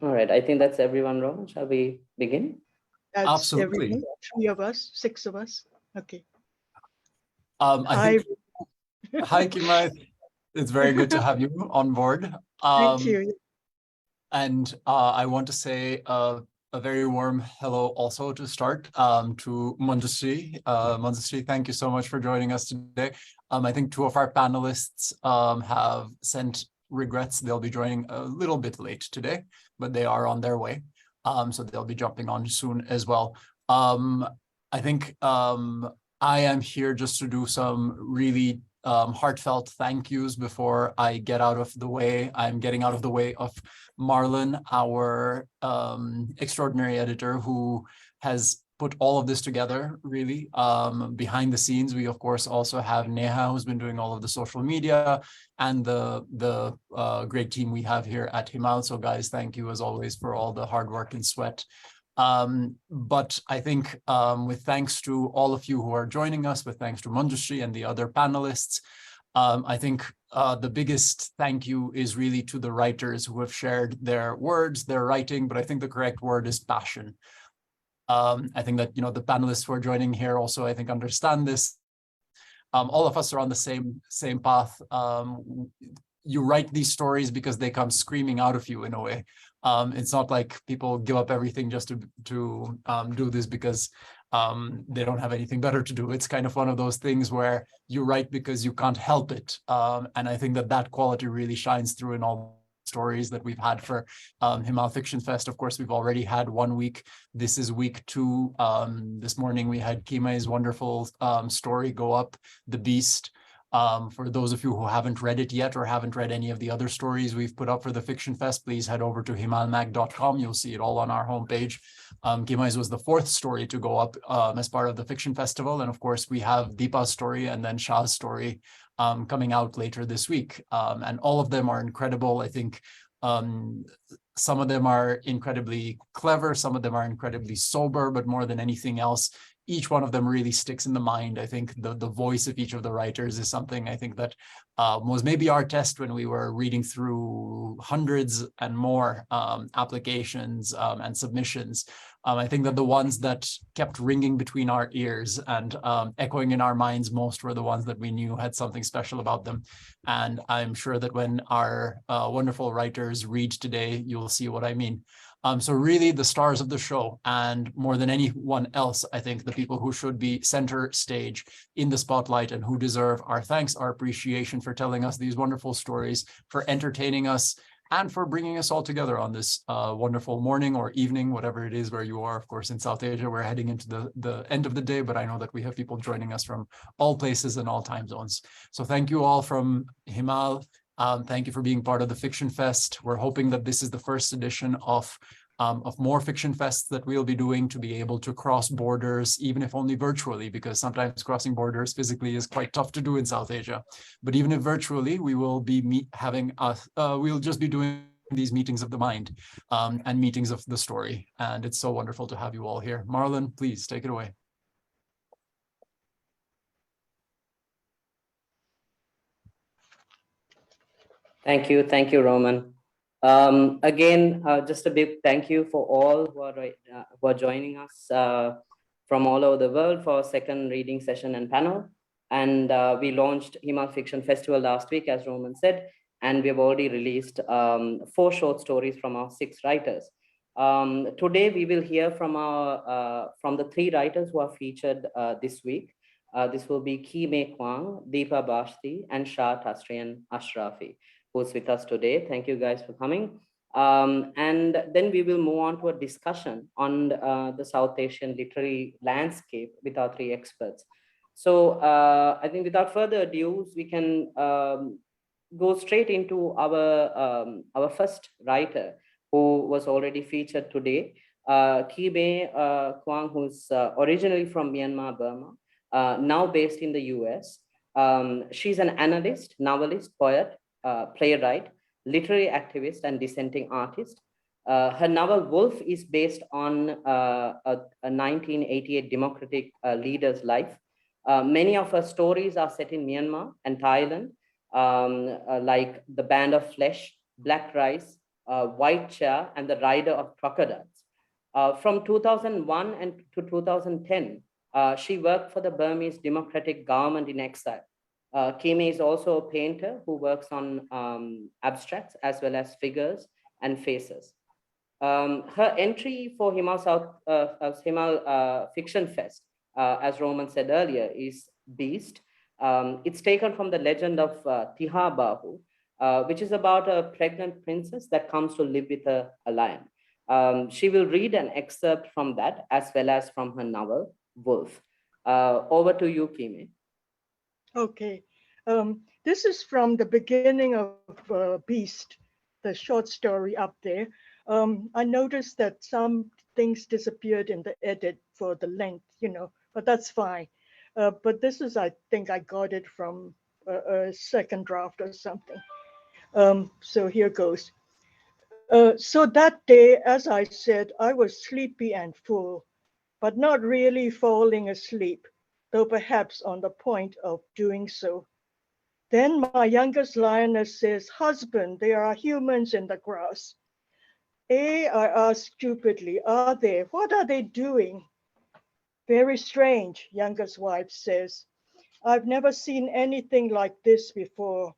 All right, I think that's everyone, Roman. Shall we begin? That's Absolutely. everyone. 3 of us, 6 of us. Okay. I think, hi, Kima. It's very good to have you on board. Thank you. And I want to say a very warm hello also to start to Manjushree. Manjushree, thank you so much for joining us today. I think 2 of our panelists have sent regrets. They'll be joining a little bit late today, but they are on their way. So they'll be jumping on soon as well. I think I am here just to do some really heartfelt thank yous before I get out of the way. I'm getting out of the way of Marlon, our extraordinary editor, who has put all of this together, really. Behind the scenes, we of course also have Neha, who's been doing all of the social media, and the great team we have here at Himal. So guys, thank you as always for all the hard work and sweat. But I think with thanks to all of you who are joining us, with thanks to Manjushree and the other panelists, I think the biggest thank you is really to the writers who have shared their words, their writing, but I think the correct word is passion. I think that, the panelists who are joining here also, I think, understand this. All of us are on the same path. You write these stories because they come screaming out of you in a way. It's not like people give up everything just to do this because they don't have anything better to do. It's kind of one of those things where you write because you can't help it. And I think that quality really shines through in all stories that we've had for Himal Fiction Fest. Of course, we've already had 1 week. This is week 2. This morning we had Kimai's wonderful story go up, The Beast. For those of you who haven't read it yet or haven't read any of the other stories we've put up for the Fiction Fest, please head over to himalmag.com. You'll see it all on our homepage. Kimai's was the 4th story to go up as part of the Fiction Festival. And of course, we have Deepa's story and then Shah's story coming out later this week. And all of them are incredible. I think some of them are incredibly clever. Some of them are incredibly sober, but more than anything else, each one of them really sticks in the mind. I think the voice of each of the writers is something I think that was maybe our test when we were reading through hundreds and more applications and submissions. I think that the ones that kept ringing between our ears and echoing in our minds most were the ones that we knew had something special about them. And I'm sure that when our wonderful writers read today, you'll see what I mean. So really the stars of the show, and more than anyone else, I think the people who should be center stage in the spotlight and who deserve our thanks, our appreciation for telling us these wonderful stories, for entertaining us, and for bringing us all together on this wonderful morning or evening, whatever it is where you are. Of course, in Southasia, we're heading into the end of the day, but I know that we have people joining us from all places and all time zones. So thank you all from Himal. Thank you for being part of the Fiction Fest. We're hoping that this is the first edition of more Fiction Fests that we'll be doing to be able to cross borders, even if only virtually, because sometimes crossing borders physically is quite tough to do in South Asia. But even if virtually, we will be we'll just be doing these meetings of the mind and meetings of the story. And it's so wonderful to have you all here. Marlon, please take it away. Thank you, Roman. Again, just a big thank you for all who are joining us from all over the world for our second reading session and panel. And we launched Himal Fiction Festival last week, as Roman said, and we have already released 4 short stories from our 6 writers. Today, we will hear from the 3 writers who are featured this week. This will be Kaung, Deepa, Bhasthi, and Shah, Tazrian, Ashrafi, who's with us today. Thank you guys for coming. And then we will move on to a discussion on the South Asian literary landscape with our 3 experts. So I think without further ado, we can go straight into our first writer, who was already featured today, Kaung, who's originally from Myanmar, Burma, now based in the US. She's an analyst, novelist, poet, playwright, literary activist, and dissenting artist. Her novel Wolf is based on a 1988 democratic leader's life. Many of her stories are set in Myanmar and Thailand, like The Band of Flesh, Black Rice, White Chair, and the Rider of Crocodiles. From 2001 and to 2010, she worked for the Burmese Democratic Government in exile. Kimi is also a painter who works on abstracts as well as figures and faces. Her entry for Himal Fiction Fest, as Roman said earlier, is Beast. It's taken from the legend of Tihabahu, which is about a pregnant princess that comes to live with a lion. She will read an excerpt from that as well as from her novel, Wolf. Over to you, Kimi. Okay. This is from the beginning of Beast, the short story up there. I noticed that some things disappeared in the edit for the length, but that's fine. But this is, I think I got it from a second draft or something. So here goes. So that day, as I said, I was sleepy and full, but not really falling asleep, though perhaps on the point of doing so. Then my youngest lioness says, "Husband, there are humans in the grass." I asked stupidly, "Are there? What are they doing?" "Very strange," youngest wife says. "I've never seen anything like this before.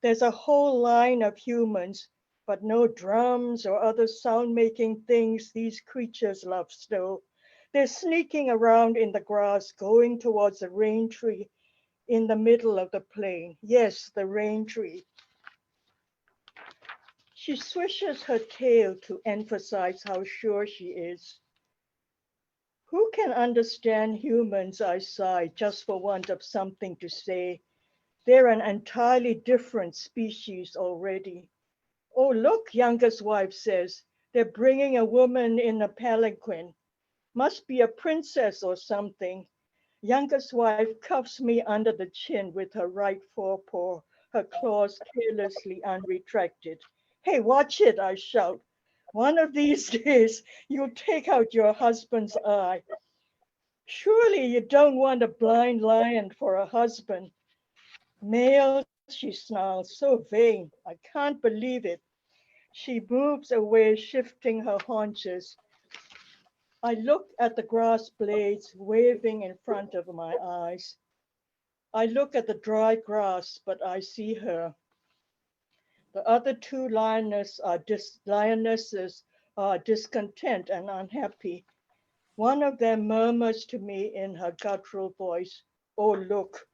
There's a whole line of humans, but no drums or other sound-making things these creatures love so. They're sneaking around in the grass, going towards the rain tree in the middle of the plain. Yes, the rain tree." She swishes her tail to emphasize how sure she is. "Who can understand humans?" I sigh, just for want of something to say. "They're an entirely different species already." "Oh, look," youngest wife says, "they're bringing a woman in a palanquin. Must be a princess or something." Youngest wife cuffs me under the chin with her right forepaw, her claws carelessly unretracted. "Hey, watch it," I shout. "One of these days, you'll take out your husband's eye. Surely you don't want a blind lion for a husband." "Male," she snarls, "so vain. I can't believe it." She moves away, shifting her haunches. I look at the grass blades waving in front of my eyes. I look at the dry grass, but I see her. The other two lionesses are discontent and unhappy. One of them murmurs to me in her guttural voice, "Oh, look,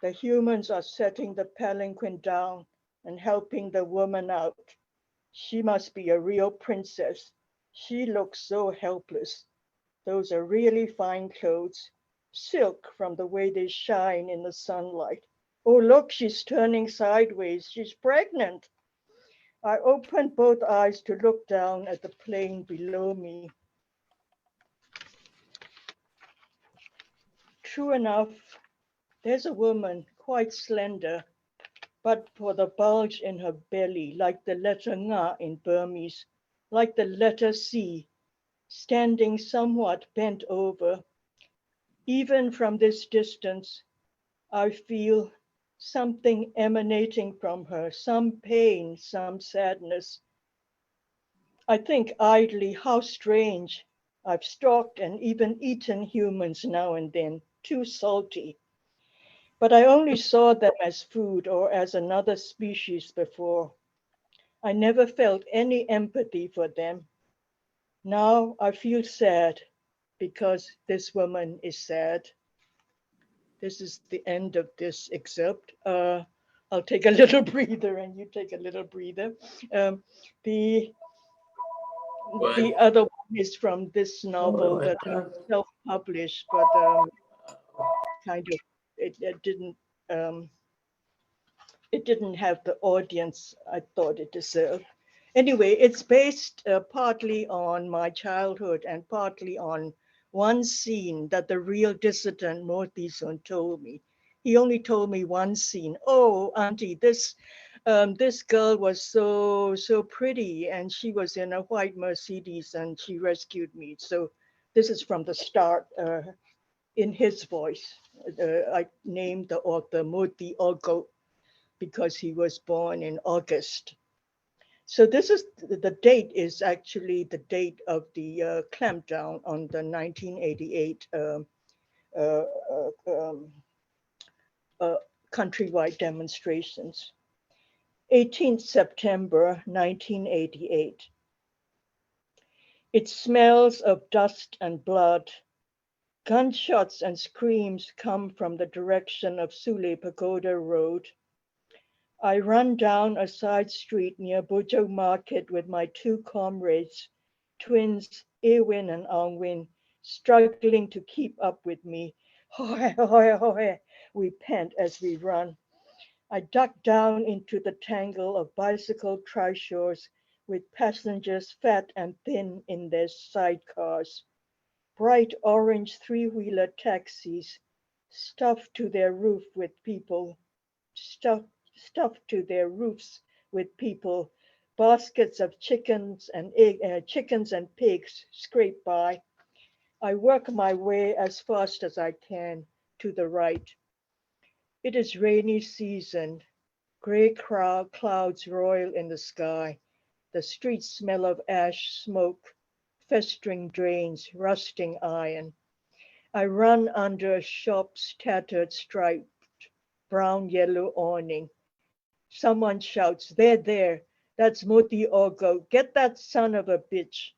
the humans are setting the palanquin down and helping the woman out. She must be a real princess. She looks so helpless. Those are really fine clothes, silk from the way they shine in the sunlight. Oh, look, she's turning sideways. She's pregnant." I opened both eyes to look down at the plain below me. True enough, there's a woman, quite slender, but for the bulge in her belly, like the letter Nga in Burmese, like the letter C, standing somewhat bent over. Even from this distance, I feel something emanating from her, some pain, some sadness. I think idly, how strange. I've stalked and even eaten humans now and then, too salty. But I only saw them as food or as another species before. I never felt any empathy for them. Now I feel sad because this woman is sad. This is the end of this excerpt. I'll take a little breather and you take a little breather. The other one is from this novel that I self-published, but kind of um, it didn't have the audience I thought it deserved. Anyway, it's based partly on my childhood and partly on one scene that the real dissident Mortison told me. He only told me one scene. "Oh, Auntie, this girl was so pretty, and she was in a white Mercedes, and she rescued me." So this is from the start in his voice. I named the author Moti Ogo because he was born in August. So this is the date is actually the date of the clampdown on the 1988 uh, um, uh, countrywide demonstrations. 18th September 1988. It smells of dust and blood. Gunshots and screams come from the direction of Sule Pagoda Road. I run down a side street near Bujo Market with my two comrades, twins Ewin and Angwin, struggling to keep up with me. Hoy, hoy, hoy, we pant as we run. I duck down into the tangle of bicycle trishaws with passengers fat and thin in their sidecars. Bright orange three-wheeler taxis stuffed to their roof with people, stuffed to their roofs with people. Baskets of chickens and pigs scrape by. I work my way as fast as I can to the right. It is rainy season. Gray clouds roil in the sky. The streets smell of ash smoke, festering drains, rusting iron. I run under a shop's tattered striped brown-yellow awning. Someone shouts, there, that's Moti Ogo. Get that son of a bitch.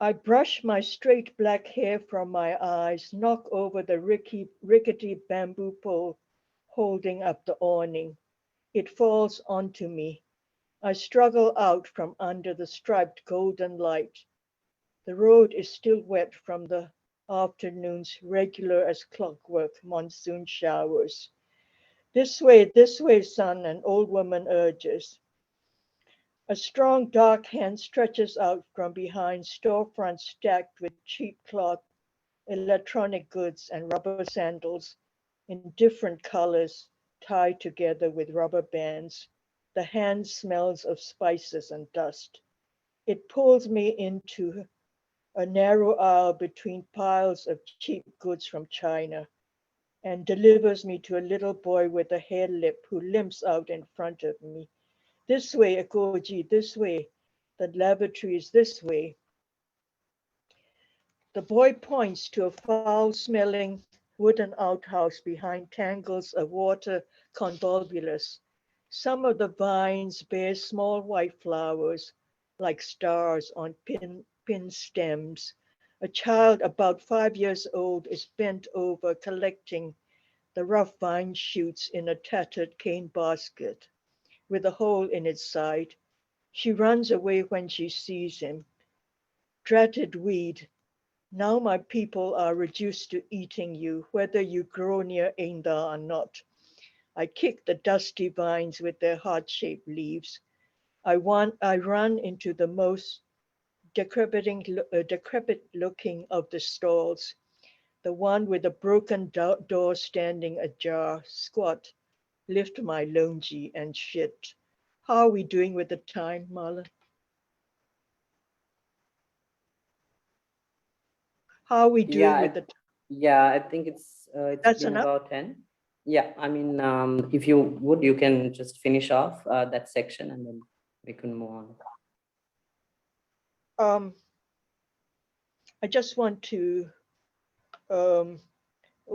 I brush my straight black hair from my eyes, knock over the rickety bamboo pole holding up the awning. It falls onto me. I struggle out from under the striped golden light. The road is still wet from the afternoon's regular as clockwork monsoon showers. This way, son, an old woman urges. A strong dark hand stretches out from behind storefronts stacked with cheap cloth, electronic goods, and rubber sandals in different colors tied together with rubber bands. The hand smells of spices and dust. It pulls me into a narrow aisle between piles of cheap goods from China and delivers me to a little boy with a hair lip who limps out in front of me. This way, Akoji, this way. The lavatory is this way. The boy points to a foul-smelling wooden outhouse behind tangles of water convolvulus. Some of the vines bear small white flowers like stars on pin stems. A child about 5 years old is bent over collecting the rough vine shoots in a tattered cane basket with a hole in its side. She runs away when she sees him. Dratted weed, now my people are reduced to eating you, whether you grow near Ainda or not. I kick the dusty vines with their heart-shaped leaves. I run into the most decrepit looking of the stalls, the one with a broken door standing ajar, squat, lift my longi and shit. How are we doing with the time, Marlon? How are we doing with the time? Yeah, I think it's That's been enough? about 10. Yeah, I mean, if you would, you can just finish off that section and then we can move on. I just want to,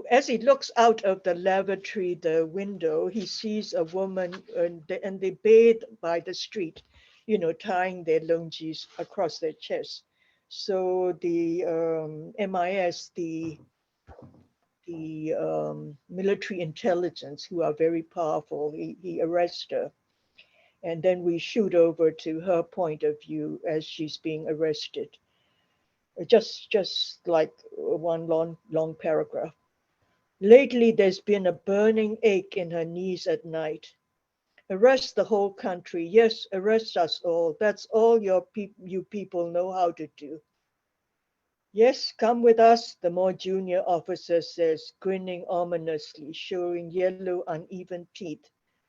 as he looks out of the lavatory, the window, he sees a woman and they bathe by the street, you know, tying their longis across their chests. So the MIS, the military intelligence, who are very powerful, he arrests her. And then we shoot over to her point of view as she's being arrested. Just like one long paragraph. Lately, there's been a burning ache in her knees at night. Arrest the whole country. Yes, arrest us all. That's all you people know how to do. Yes, come with us, the more junior officer says, grinning ominously, showing yellow uneven teeth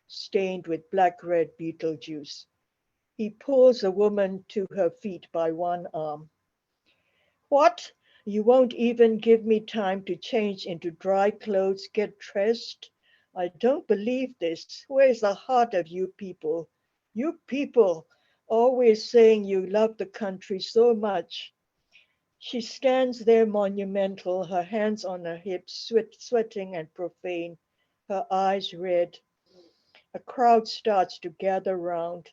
stained with black-red beetle juice. He pulls a woman to her feet by one arm. What? You won't even give me time to change into dry clothes, get dressed? I don't believe this. Where's the heart of you people? You people always saying you love the country so much. She stands there monumental, her hands on her hips, sweating and profane, her eyes red. A crowd starts to gather round.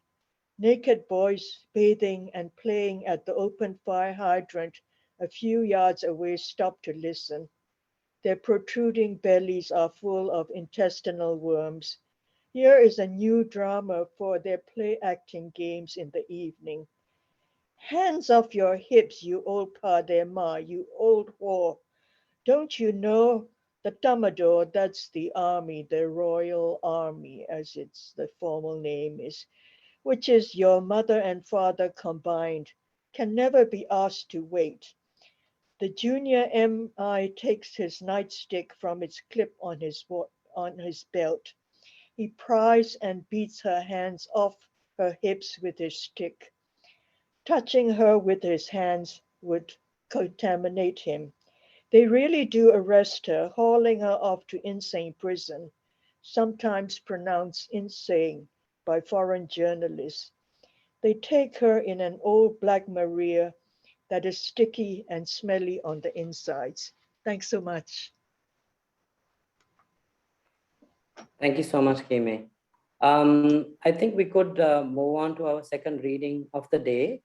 Naked boys bathing and playing at the open fire hydrant a few yards away stop to listen. Their protruding bellies are full of intestinal worms. Here is a new drama for their play acting games in the evening. Hands off your hips, you old Padema, you old whore. Don't you know the Tamador, that's the army, the Royal Army, as it's the formal name is, which is your mother and father combined, can never be asked to wait. The junior MI takes his nightstick from its clip on his belt. He pries and beats her hands off her hips with his stick. Touching her with his hands would contaminate him. They really do arrest her, hauling her off to insane prison, sometimes pronounced insane by foreign journalists. They take her in an old black Maria that is sticky and smelly on the insides. Thanks so much. Thank you so much, Kime. I think we could move on to our second reading of the day.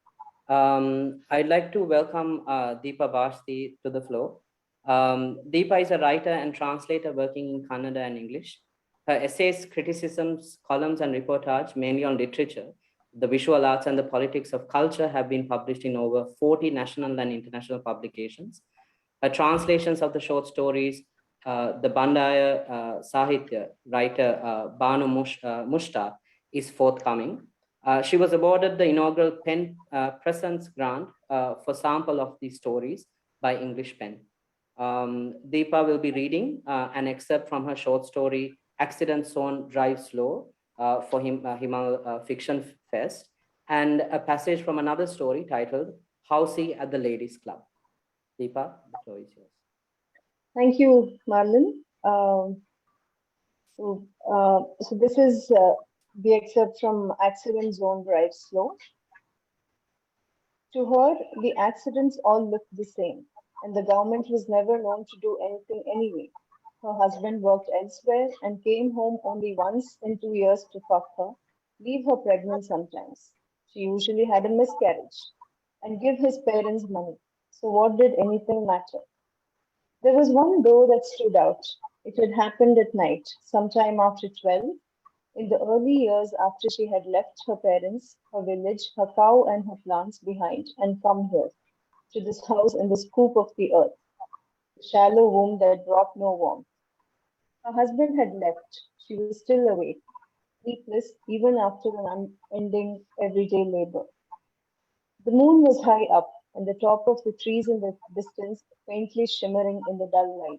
I'd like to welcome Deepa Bhasthi to the floor. Deepa is a writer and translator working in Kannada and English. Her essays, criticisms, columns, and reportage, mainly on literature, the visual arts, and the politics of culture, have been published in over 40 national and international publications. Her translations of the short stories, the Bandaya Sahitya writer Banu Mushtaq is forthcoming. She was awarded the inaugural Pen Presence Grant for sample of these stories by English Pen. Deepa will be reading an excerpt from her short story, Accident Zone Drive Slow, for Himal Fiction Fest, and a passage from another story titled Housey at the Ladies Club. Deepa, the floor is yours. Thank you, Marlon. So this is the excerpt from Accident Zone Drive Slow. To her, the accidents all looked the same, and the government was never known to do anything anyway. Her husband worked elsewhere and came home only once in 2 years to fuck her, leave her pregnant sometimes. She usually had a miscarriage, and give his parents money. So what did anything matter? There was one door that stood out. It had happened at night, sometime after 12, in the early years after she had left her parents, her village, her cow, and her plants behind and come here, to this house in the scoop of the earth, the shallow womb that brought no warmth. Her husband had left. She was still awake, sleepless even after an unending everyday labor. The moon was high up, and the top of the trees in the distance faintly shimmering in the dull light.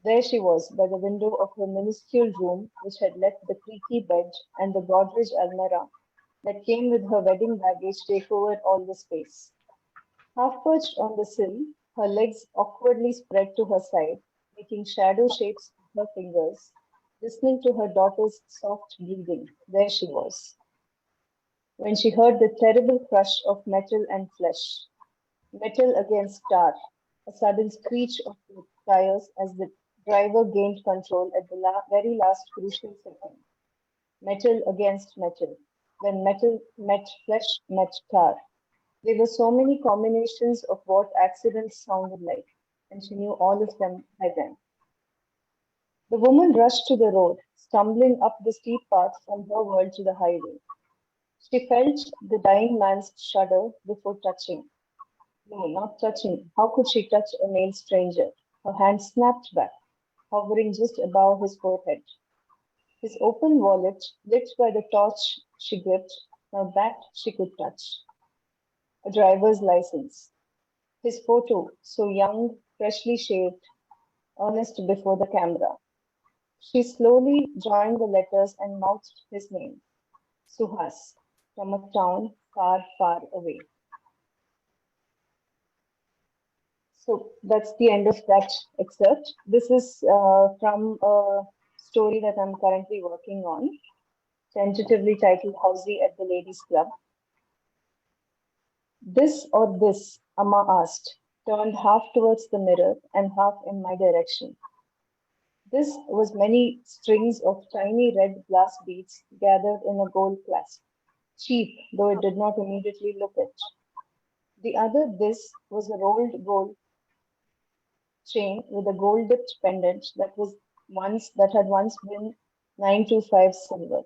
There she was, by the window of her minuscule room, which had left the creaky bed and the Godrej almirah that came with her wedding baggage take over all the space. Half perched on the sill, her legs awkwardly spread to her side, making shadow shapes with her fingers, listening to her daughter's soft breathing, there she was. When she heard the terrible crush of metal and flesh, metal against tar, a sudden screech of the tires as the driver gained control at the very last crucial second. Metal against metal. When metal met flesh, met tar. There were so many combinations of what accidents sounded like, and she knew all of them by then. The woman rushed to the road, stumbling up the steep path from her world to the highway. She felt the dying man's shudder before touching. No, not touching. How could she touch a male stranger? Her hand snapped back, hovering just above his forehead. His open wallet, lit by the torch she gripped, now that she could touch. A driver's license. His photo, so young, freshly shaved, earnest before the camera. She slowly joined the letters and mouthed his name. Suhas, from a town far, far away. So that's the end of that excerpt. This is from a story that I'm currently working on. tentatively titled Housey at the Ladies' Club. This or this, Amma asked, turned half towards the mirror and half in my direction. This was many strings of tiny red glass beads gathered in a gold clasp, cheap, though it did not immediately look it. The other this was a rolled gold chain with a gold-dipped pendant that had once been 925 silver.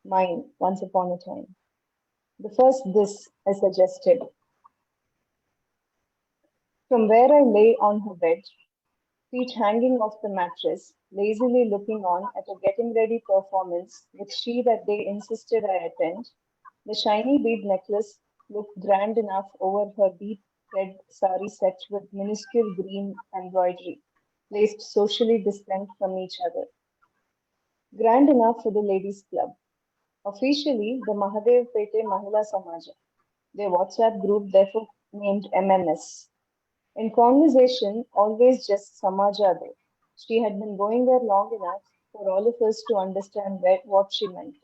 Mine, once upon a time. The first this, I suggested. From where I lay on her bed, feet hanging off the mattress, lazily looking on at a getting ready performance which she that day insisted I attend, the shiny bead necklace looked grand enough over her deep red sari set with minuscule green embroidery, placed socially distant from each other. Grand enough for the ladies' club. Officially, the Mahadev Pete Mahila Samaja, their WhatsApp group therefore named MMS. In conversation, always just Samaja though. She had been going there long enough for all of us to understand what she meant.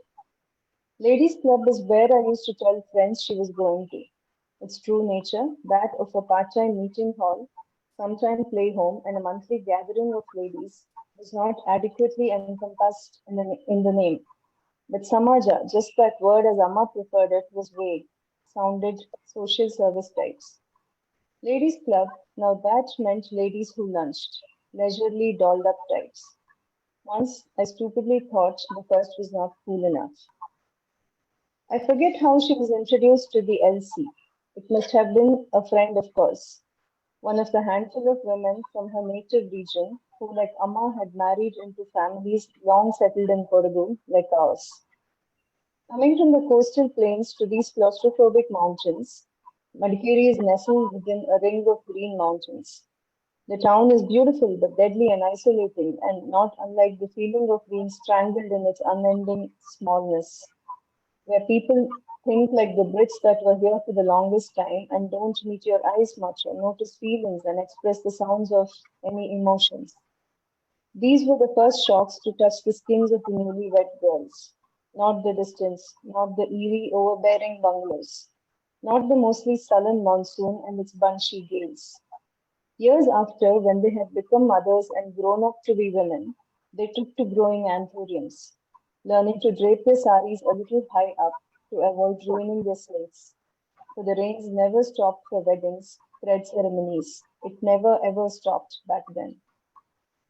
Ladies' Club is where I used to tell friends she was going to. Its true nature, that of a part-time meeting hall, sometime play home, and a monthly gathering of ladies, was not adequately encompassed in the name. But Samaja, just that word as Amma preferred it, was vague, sounded social service types. Ladies' Club, now that meant ladies who lunched, leisurely dolled up types. Once I stupidly thought the first was not cool enough. I forget how she was introduced to the LC. It must have been a friend, of course, one of the handful of women from her native region who, like Amma, had married into families long settled in Kodagu, like ours. Coming from the coastal plains to these claustrophobic mountains, Madikeri is nestled within a ring of green mountains. The town is beautiful but deadly and isolating, and not unlike the feeling of being strangled in its unending smallness, where people think like the Brits that were here for the longest time and don't meet your eyes much or notice feelings and express the sounds of any emotions. These were the first shocks to touch the skins of the newlywed girls. Not the distance, not the eerie, overbearing bungalows, not the mostly sullen monsoon and its bunchy gales. Years after, when they had become mothers and grown up to be women, they took to growing anthuriums, learning to drape their saris a little high up to avoid ruining their slates. For the rains never stopped for weddings, thread ceremonies. It never ever stopped back then.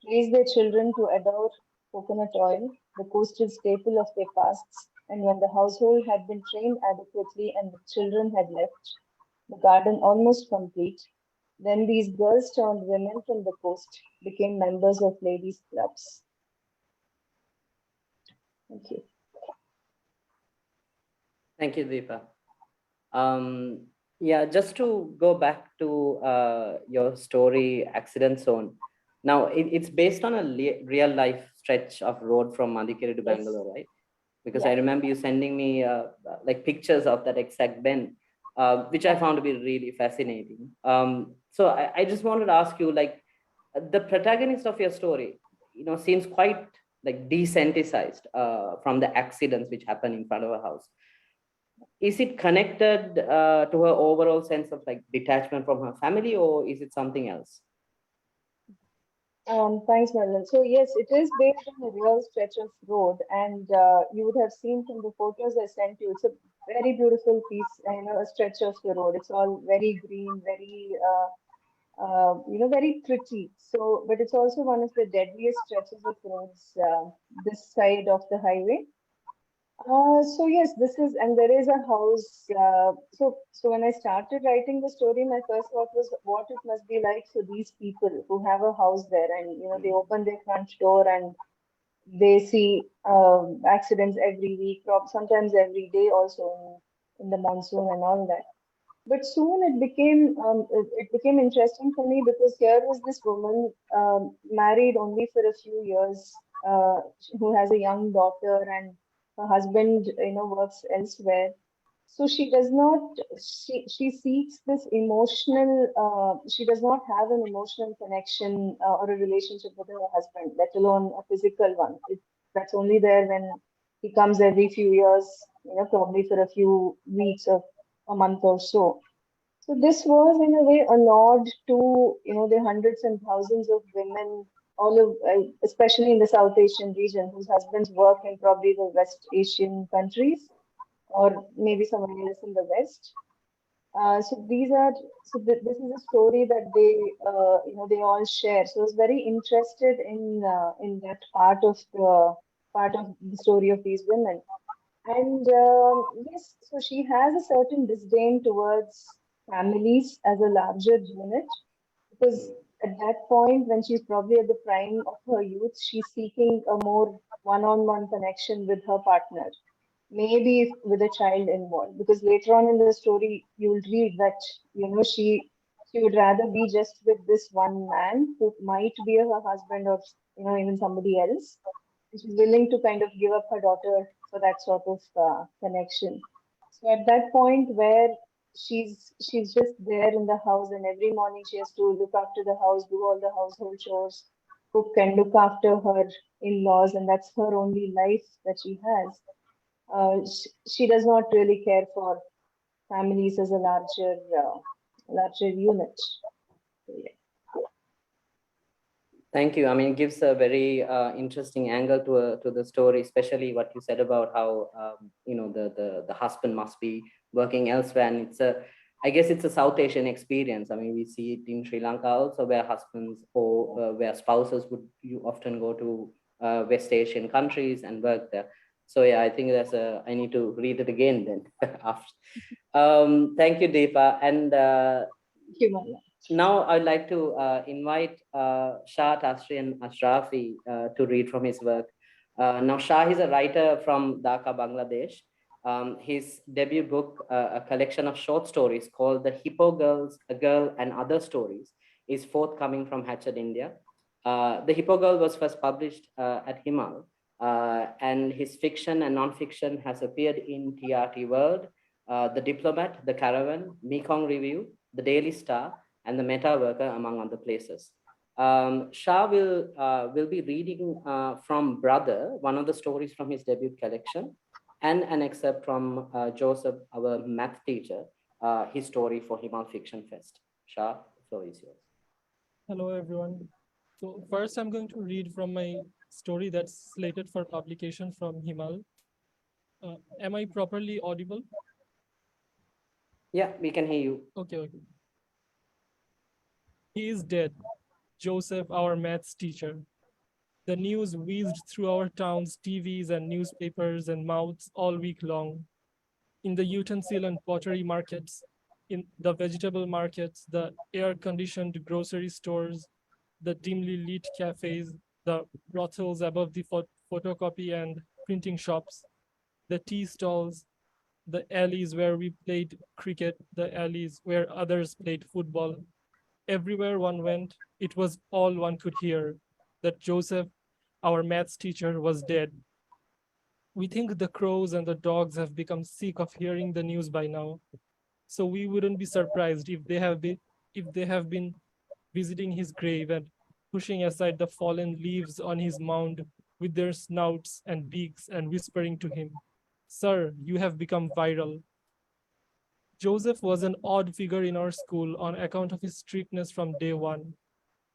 Raised their children to adore coconut oil, the coastal staple of their pasts, and when the household had been trained adequately and the children had left, the garden almost complete, then these girls turned women from the coast became members of ladies' clubs. Thank you. Thank you, Deepa. Yeah, just to go back to your story, Accident Zone. Now, it's based on a real life stretch of road from Madikeri to Bangalore, right? Because I remember you sending me like pictures of that exact bend, which I found to be really fascinating. So I just wanted to ask you, like, the protagonist of your story, seems quite like desensitized from the accidents which happen in front of her house. Is it connected to her overall sense of like detachment from her family, or is it something else? Thanks, Manjil. So yes, it is based on a real stretch of road, and you would have seen from the photos I sent you. It's a very beautiful piece, a stretch of the road. It's all very green, very very pretty. So, but it's also one of the deadliest stretches of roads this side of the highway. So yes, this is, and there is a house. So when I started writing the story, my first thought was what it must be like for these people who have a house there, and they open their front door and they see accidents every week, sometimes every day, also in the monsoon and all that. But soon it became interesting for me because here was this woman married only for a few years, who has a young daughter, and her husband works elsewhere. So she does not she seeks this emotional. She does not have an emotional connection or a relationship with her husband, let alone a physical one. That's only there when He comes every few years, probably for a few weeks or a month or so. So this was in a way a nod to, the hundreds and thousands of women, especially in the South Asian region, whose husbands work in probably the West Asian countries or maybe somewhere else in the West. This is a story that they all share. So I was very interested in that part of the story of these women. And yes, so she has a certain disdain towards families as a larger unit, because at that point, when she's probably at the prime of her youth, she's seeking a more one-on-one connection with her partner, maybe with a child involved. Because later on in the story, you'll read that she would rather be just with this one man who might be her husband or even somebody else. She's willing to kind of give up her daughter for that sort of connection. So at that point where she's just there in the house, and every morning she has to look after the house, do all the household chores, cook and look after her in-laws, and that's her only life that she has. She does not really care for families as a larger unit. So, yeah. Thank you. I mean, it gives a very interesting angle to the story, especially what you said about how the husband must be working elsewhere, and I guess it's a South Asian experience. I mean, we see it in Sri Lanka also, where husbands or where spouses would you often go to West Asian countries and work there. So yeah, I think I need to read it again then. After. Thank you, Deepa, and. Thank you, Maya. Now I'd like to invite Shah, Tazrian, Ashrafi to read from his work. Now Shah is a writer from Dhaka, Bangladesh. His debut book, a collection of short stories called The Hippo Girls, A Girl and Other Stories, is forthcoming from Hatchet, India. The Hippo Girl was first published at Himal, and his fiction and non-fiction has appeared in TRT World, The Diplomat, The Caravan, Mekong Review, The Daily Star, and The Meta Worker, among other places. Shah will be reading from Brother, one of the stories from his debut collection, and an excerpt from Joseph, our math teacher, his story for Himal Fiction Fest. Shah, the floor is yours. Hello, everyone. So first, I'm going to read from my story that's slated for publication from Himal. Am I properly audible? Yeah, we can hear you. Okay. He is dead, Joseph, our maths teacher. The news whizzed through our town's TVs and newspapers and mouths all week long. In the utensil and pottery markets, in the vegetable markets, the air-conditioned grocery stores, the dimly lit cafes, the brothels above the photocopy and printing shops, the tea stalls, the alleys where we played cricket, the alleys where others played football. Everywhere one went, it was all one could hear, that Joseph, our maths teacher, was dead. We think the crows and the dogs have become sick of hearing the news by now, so we wouldn't be surprised if they have been visiting his grave and pushing aside the fallen leaves on his mound with their snouts and beaks and whispering to him, "Sir, you have become viral." Joseph was an odd figure in our school on account of his strictness from day one.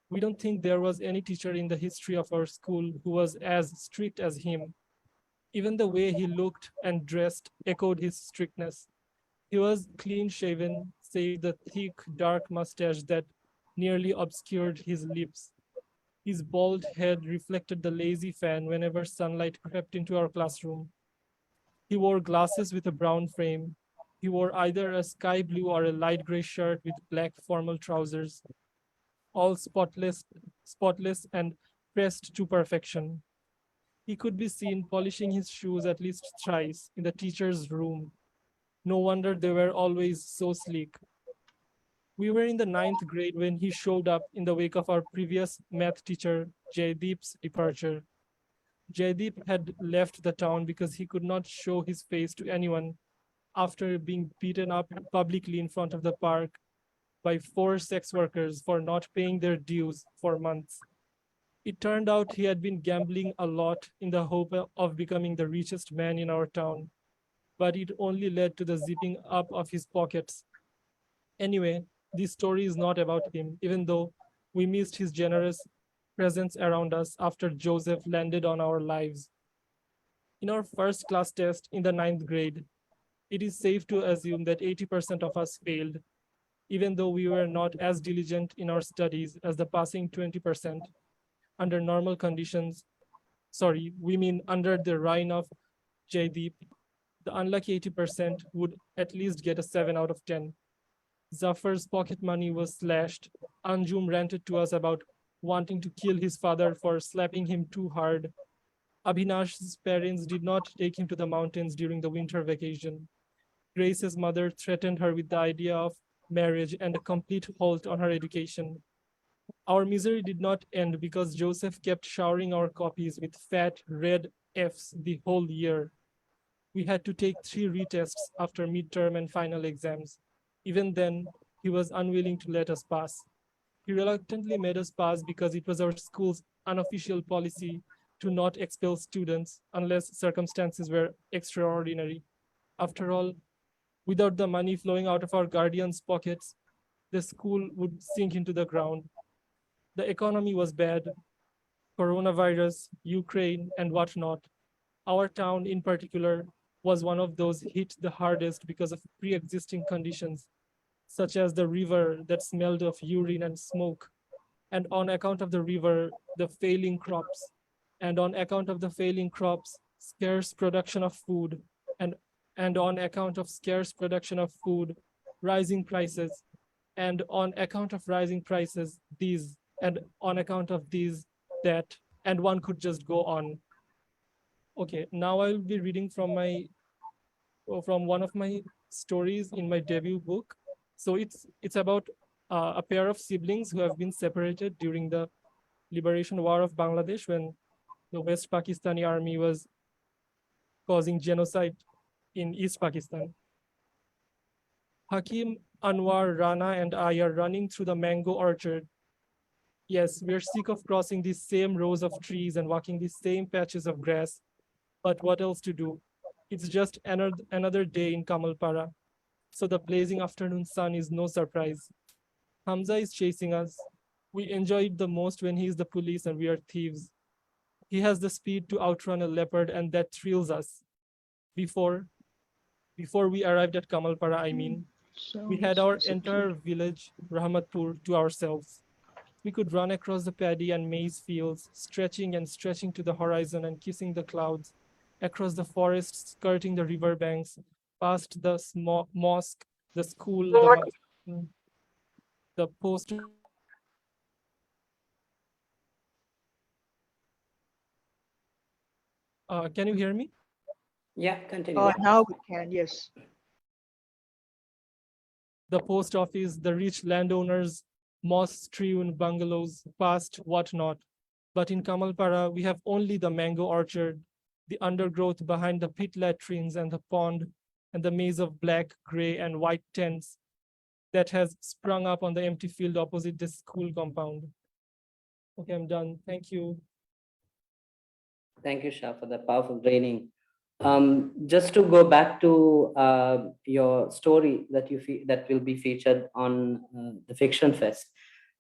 We don't think there was any teacher in the history of our school who was as strict as him. Even the way he looked and dressed echoed his strictness. He was clean-shaven, save the thick, dark mustache that nearly obscured his lips. His bald head reflected the lazy fan whenever sunlight crept into our classroom. He wore glasses with a brown frame. He wore either a sky blue or a light gray shirt with black formal trousers, all spotless and pressed to perfection. He could be seen polishing his shoes at least thrice in the teacher's room. No wonder they were always so sleek. We were in the 9th grade when he showed up in the wake of our previous math teacher, Jaideep's departure. Jaideep had left the town because he could not show his face to anyone after being beaten up publicly in front of the park by 4 sex workers for not paying their dues for months. It turned out he had been gambling a lot in the hope of becoming the richest man in our town, but it only led to the zipping up of his pockets. Anyway, this story is not about him, even though we missed his generous presence around us after Joseph landed on our lives. In our first class test in the 9th grade, it is safe to assume that 80% of us failed, even though we were not as diligent in our studies as the passing 20%. Under normal conditions, we mean under the reign of Jaideep, the unlucky 80% would at least get a 7 out of 10. Zafar's pocket money was slashed. Anjum ranted to us about wanting to kill his father for slapping him too hard. Abhinash's parents did not take him to the mountains during the winter vacation. Grace's mother threatened her with the idea of marriage and a complete halt on her education. Our misery did not end because Joseph kept showering our copies with fat red Fs the whole year. We had to take 3 retests after midterm and final exams. Even then, he was unwilling to let us pass. He reluctantly made us pass because it was our school's unofficial policy to not expel students unless circumstances were extraordinary. After all, without the money flowing out of our guardians' pockets, the school would sink into the ground. The economy was bad, coronavirus, Ukraine, and whatnot. Our town in particular was one of those hit the hardest because of pre-existing conditions, such as the river that smelled of urine and smoke, and on account of the river, the failing crops, and on account of the failing crops, scarce production of food, and on account of scarce production of food, rising prices, and on account of rising prices, these, and on account of these, that, and one could just go on. Okay, now I will be reading from one of my stories in my debut book. So it's about a pair of siblings who have been separated during the liberation war of Bangladesh when the West Pakistani army was causing genocide in East Pakistan. Hakim, Anwar, Rana, and I are running through the mango orchard. Yes, we're sick of crossing these same rows of trees and walking these same patches of grass. But what else to do? It's just another day in Kamalpara. So the blazing afternoon sun is no surprise. Hamza is chasing us. We enjoy it the most when he is the police and we are thieves. He has the speed to outrun a leopard and that thrills us. Before we arrived at Kamalpara, I mean, we had our entire village, Rahmatpur, to ourselves. We could run across the paddy and maize fields, stretching and stretching to the horizon and kissing the clouds, across the forests, skirting the riverbanks, past the mosque, the school, the post. Can you hear me? Yeah, continue. Now we can, yes. The post office, the rich landowners, moss-strewn bungalows, past whatnot. But in Kamalpara, we have only the mango orchard, the undergrowth behind the pit latrines and the pond, and the maze of black, gray, and white tents that has sprung up on the empty field opposite the school compound. Okay, I'm done. Thank you. Thank you, Shah, for the powerful training. Just to go back to your story that will be featured on the Fiction Fest.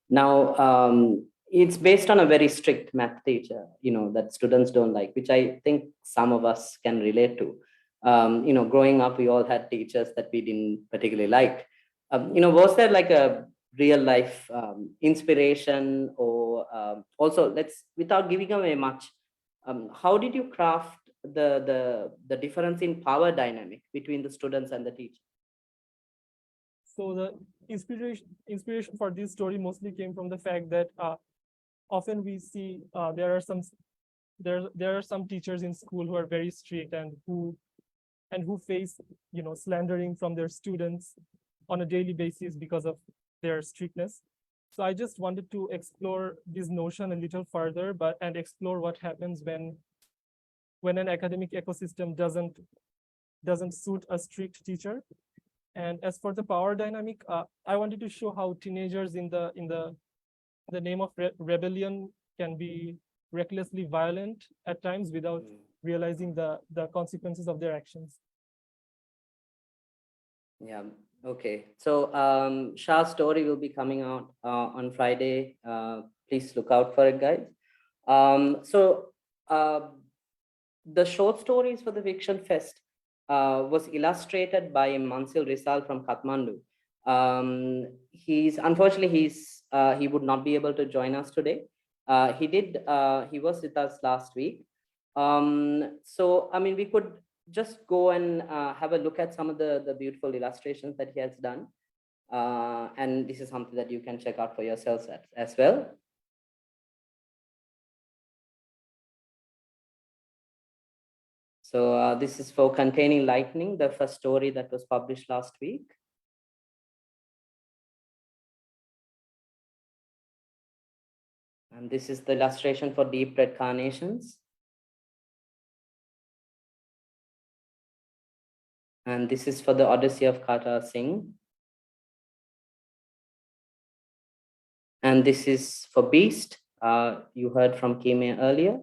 Now, it's based on a very strict math teacher, that students don't like, which I think some of us can relate to. Growing up, we all had teachers that we didn't particularly like. Was there like a real life inspiration, or also without giving away much, how did you craft the difference in power dynamic between the students and the teacher? So the inspiration for this story mostly came from the fact that often we see there are some teachers in school who are very strict and who face slandering from their students on a daily basis because of their strictness. So I just wanted to explore this notion a little further, and explore what happens when an academic ecosystem doesn't suit a strict teacher. And as for the power dynamic, I wanted to show how teenagers in the name of rebellion can be recklessly violent at times without realizing the consequences of their actions. Yeah, okay. So Shah's story will be coming out on Friday. Please look out for it, guys. So the short stories for the Fiction Fest was illustrated by Manjil Rijal from Kathmandu. He would not be able to join us today. He was with us last week. So, I mean, we could just go and have a look at some of the beautiful illustrations that he has done. And this is something that you can check out for yourselves as well. So this is for Containing Lightning, the first story that was published last week. And this is the illustration for Deep Red Carnations. And this is for the Odyssey of Kata Singh. And this is for Beast. You heard from Kime earlier.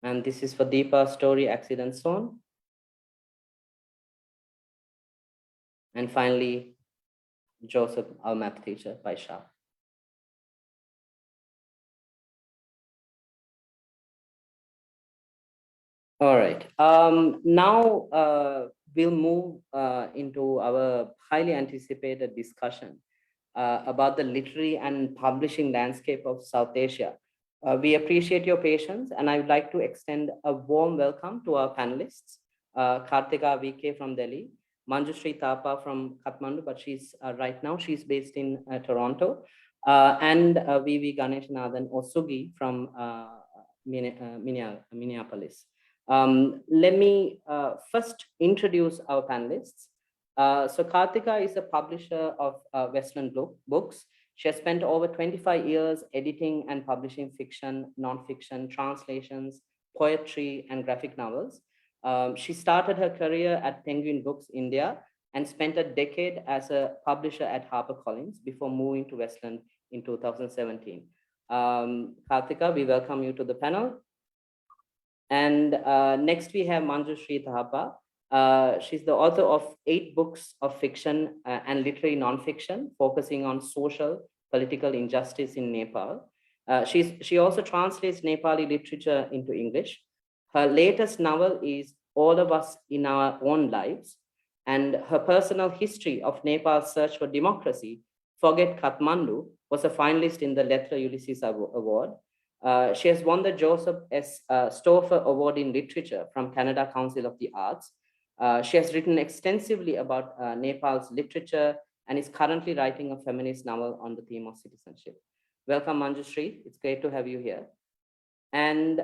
And this is for Deepa story, Accident Zone. And finally, Joseph, our math teacher, by Shah. All right. Now we'll move into our highly anticipated discussion about the literary and publishing landscape of Southasia. We appreciate your patience, and I would like to extend a warm welcome to our panelists, Karthika VK from Delhi, Manjushree Thapa from Kathmandu, but right now she's based in Toronto, and VV Ganeshananthan Osugi from Minneapolis. Let me first introduce our panelists. So Karthika is a publisher of Western books. She has spent over 25 years editing and publishing fiction, non-fiction, translations, poetry, and graphic novels. She started her career at Penguin Books, India, and spent a decade as a publisher at HarperCollins before moving to Westland in 2017. Karthika, we welcome you to the panel. And next we have Manjushree Thapa. She's the author of 8 books of fiction and literary nonfiction, focusing on social, political injustice in Nepal. She also translates Nepali literature into English. Her latest novel is All of Us in Our Own Lives, and her personal history of Nepal's search for democracy, Forget Kathmandu, was a finalist in the Lettre Ulysses Award. She has won the Joseph S. Stauffer Award in Literature from Canada Council of the Arts. She has written extensively about Nepal's literature and is currently writing a feminist novel on the theme of citizenship. Welcome, Manjushree. It's great to have you here. And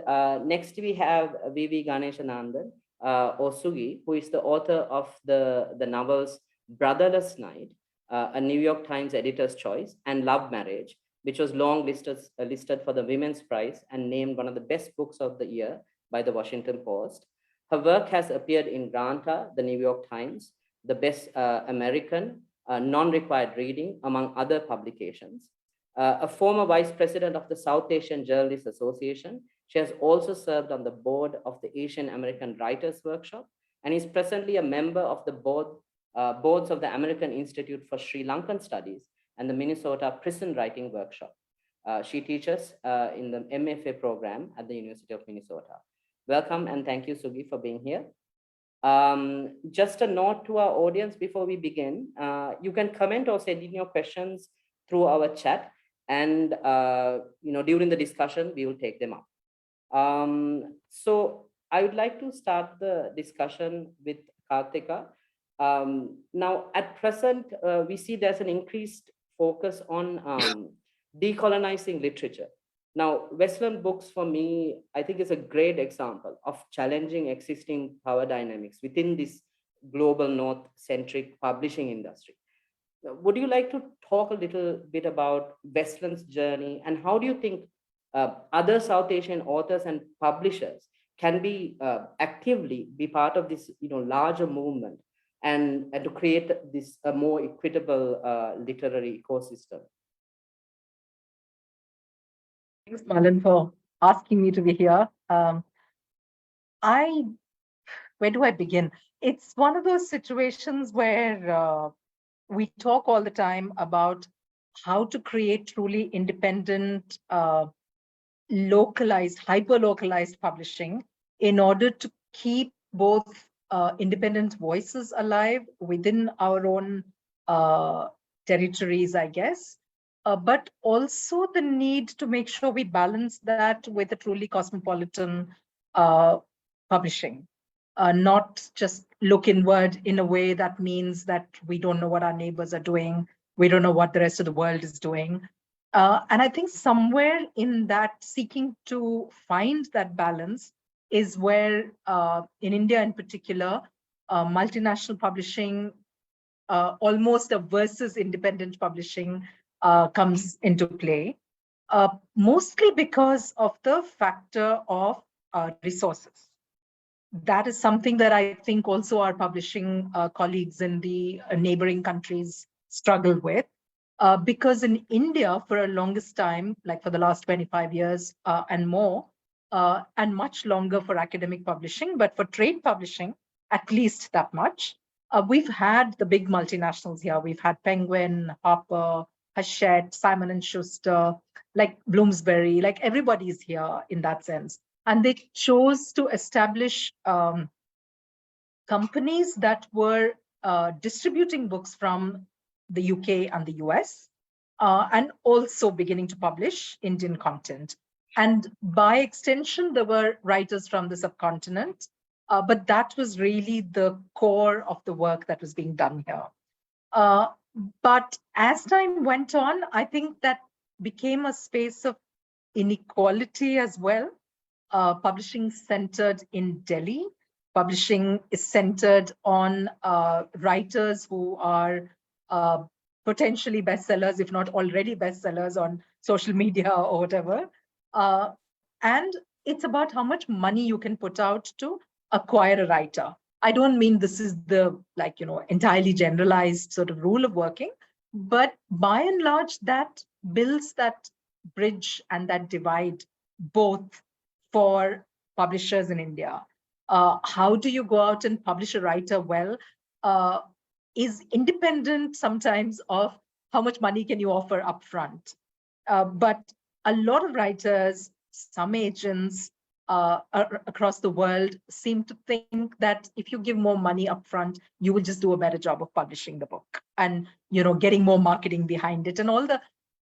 next we have VV Ganeshananthan Osugi, who is the author of the novels Brotherless Night, a New York Times editor's choice, and Love Marriage, which was long listed for the Women's Prize and named one of the best books of the year by the Washington Post. Her work has appeared in Granta, the New York Times, the Best American, Non-Required Reading, among other publications. A former vice president of the South Asian Journalists Association, she has also served on the board of the Asian American Writers Workshop and is presently a member of the boards of the American Institute for Sri Lankan Studies and the Minnesota Prison Writing Workshop. She teaches in the MFA program at the University of Minnesota. Welcome and thank you, Sugi, for being here. Just a note to our audience before we begin, you can comment or send in your questions through our chat, and during the discussion, we will take them up. So I would like to start the discussion with Karthika. Now, at present, we see there's an increased focus on decolonizing literature. Now, Westland books, for me, I think is a great example of challenging existing power dynamics within this global North-centric publishing industry. Would you like to talk a little bit about Westland's journey, and how do you think other South Asian authors and publishers can be actively be part of this larger movement and to create this a more equitable literary ecosystem? Thanks, Malin, for asking me to be here. Where do I begin? It's one of those situations where we talk all the time about how to create truly independent, localized, hyper-localized publishing in order to keep both independent voices alive within our own territories, I guess, but also the need to make sure we balance that with a truly cosmopolitan publishing. Not just look inward in a way that means that we don't know what our neighbors are doing, we don't know what the rest of the world is doing. And I think somewhere in that seeking to find that balance is where, in India in particular, multinational publishing, almost a versus independent publishing comes into play, mostly because of the factor of resources. That is something that I think also our publishing colleagues in the neighboring countries struggle with. Because in India, for a longest time, like for the last 25 years and more, and much longer for academic publishing, but for trade publishing, at least that much, we've had the big multinationals here. We've had Penguin, Harper, Hachette, Simon & Schuster, like Bloomsbury, like everybody's here in that sense. And they chose to establish companies that were distributing books from the UK and the US, and also beginning to publish Indian content. And by extension, there were writers from the subcontinent, but that was really the core of the work that was being done here. But as time went on, I think that became a space of inequality as well. Publishing centered in Delhi. Publishing is centered on writers who are potentially bestsellers, if not already bestsellers on social media or whatever. And it's about how much money you can put out to acquire a writer. I don't mean this is the entirely generalized sort of rule of working, but by and large, that builds that bridge and that divide both for publishers in India. How do you go out and publish a writer well is independent sometimes of how much money can you offer upfront. But a lot of writers, some agents across the world seem to think that if you give more money upfront, you will just do a better job of publishing the book and getting more marketing behind it and all the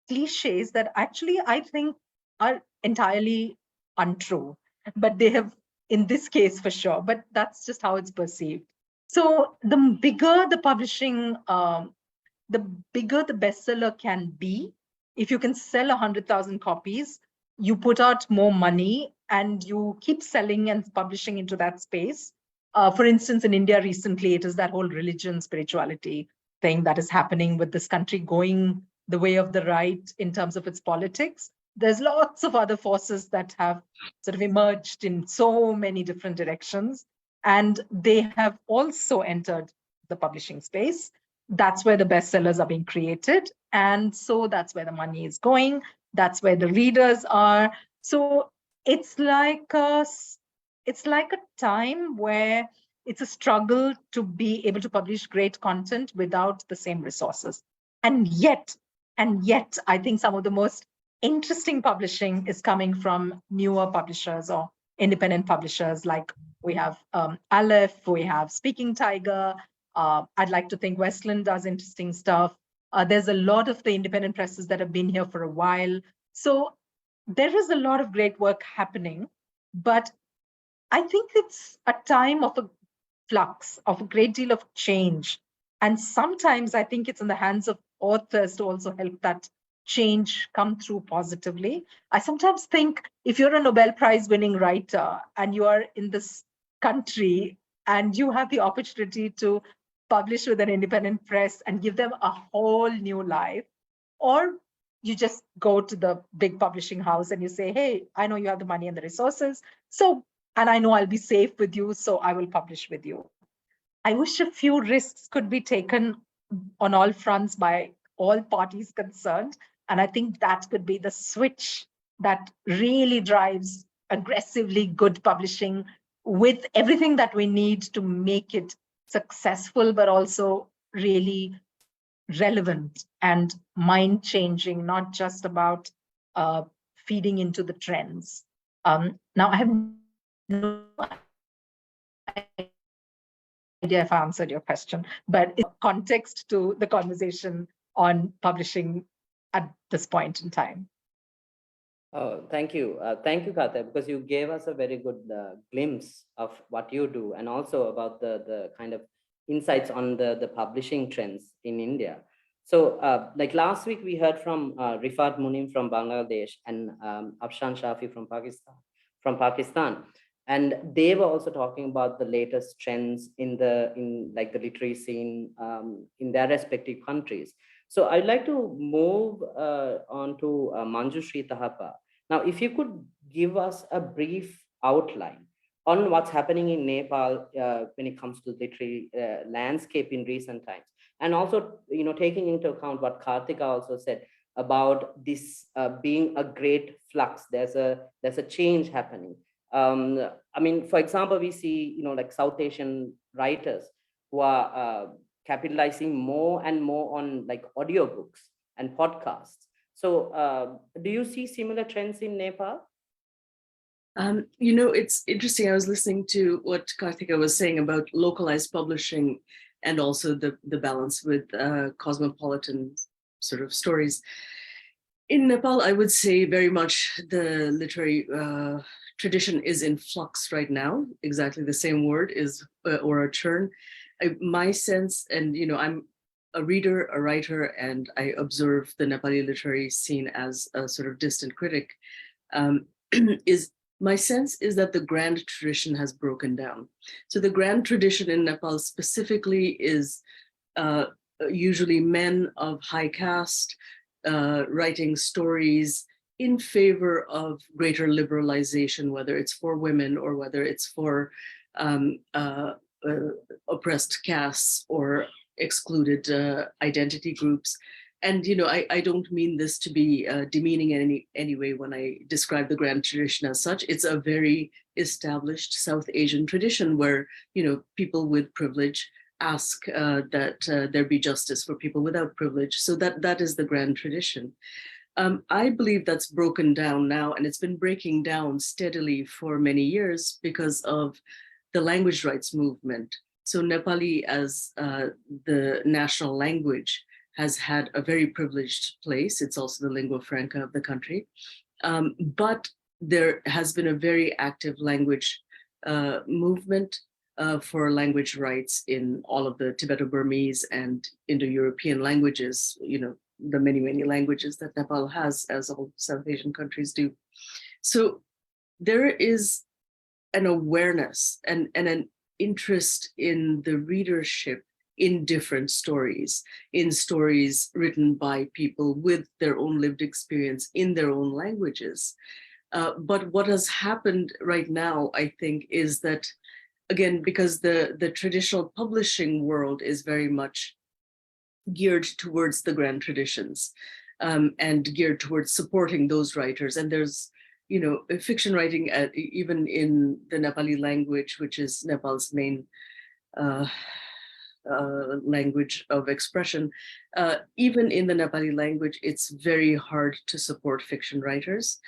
cliches that actually I think are entirely untrue, but they have in this case for sure, but that's just how it's perceived. So the bigger the publishing, the bigger the bestseller can be. If you can sell 100,000 copies, you put out more money and you keep selling and publishing into that space. For instance, in India recently, it is that whole religion, spirituality thing that is happening with this country going the way of the right in terms of its politics. There's lots of other forces that have sort of emerged in so many different directions, and they have also entered the publishing space. That's where the bestsellers are being created. And so that's where the money is going. That's where the readers are. So it's like a time where it's a struggle to be able to publish great content without the same resources. And yet, I think some of the most interesting publishing is coming from newer publishers or independent publishers. Like we have Aleph, we have Speaking Tiger. I'd like to think Westland does interesting stuff. There's a lot of the independent presses that have been here for a while. So there is a lot of great work happening, but I think it's a time of a flux, of a great deal of change. And sometimes I think it's in the hands of authors to also help that change come through positively. I sometimes think if you're a Nobel Prize winning writer and you are in this country and you have the opportunity to publish with an independent press and give them a whole new life, or you just go to the big publishing house and you say, hey, I know you have the money and the resources, and I know I'll be safe with you, so I will publish with you. I wish a few risks could be taken on all fronts by all parties concerned. And I think that could be the switch that really drives aggressively good publishing with everything that we need to make it successful, but also really relevant and mind-changing, not just about feeding into the trends. Now, I have no idea if I answered your question, but it's context to the conversation on publishing at this point in time. Oh, thank you. Thank you, Karthika, because you gave us a very good glimpse of what you do and also about the kind of insights on the publishing trends in India. So like last week, we heard from Rifat Munim from Bangladesh and Ashrafi from Pakistan. And they were also talking about the latest trends in like the literary scene in their respective countries. So I'd like to move on to Manjushree Thapa. Now, if you could give us a brief outline on what's happening in Nepal when it comes to literary landscape in recent times, and also, taking into account what Karthika also said about this being a great flux. There's a change happening. I mean, for example, we see, like South Asian writers who are capitalizing more and more on like audiobooks and podcasts. So do you see similar trends in Nepal? It's interesting. I was listening to what Karthika was saying about localized publishing and also the balance with cosmopolitan sort of stories. In Nepal, I would say very much the literary tradition is in flux right now. Exactly the same word is, or a churn. My sense, and I'm a reader, a writer, and I observe the Nepali literary scene as a sort of distant critic, my sense is that the grand tradition has broken down. So the grand tradition in Nepal specifically is usually men of high caste writing stories in favor of greater liberalization, whether it's for women or whether it's for oppressed castes or excluded identity groups. And I don't mean this to be demeaning in any way when I describe the grand tradition as such. It's a very established South Asian tradition where people with privilege ask that there be justice for people without privilege. So that is the grand tradition. I believe that's broken down now, and it's been breaking down steadily for many years because of the language rights movement. So Nepali as the national language has had a very privileged place. It's also the lingua franca of the country. But there has been a very active language movement for language rights in all of the Tibeto-Burmese and Indo-European languages, the many, many languages that Nepal has, as all South Asian countries do. So there is an awareness and an interest in the readership in different stories, in stories written by people with their own lived experience in their own languages. But what has happened right now, I think, is that, again, because the traditional publishing world is very much geared towards the grand traditions and geared towards supporting those writers. And there's, fiction writing, even in the Nepali language, which is Nepal's main language of expression. Even in the Nepali language, it's very hard to support fiction writers.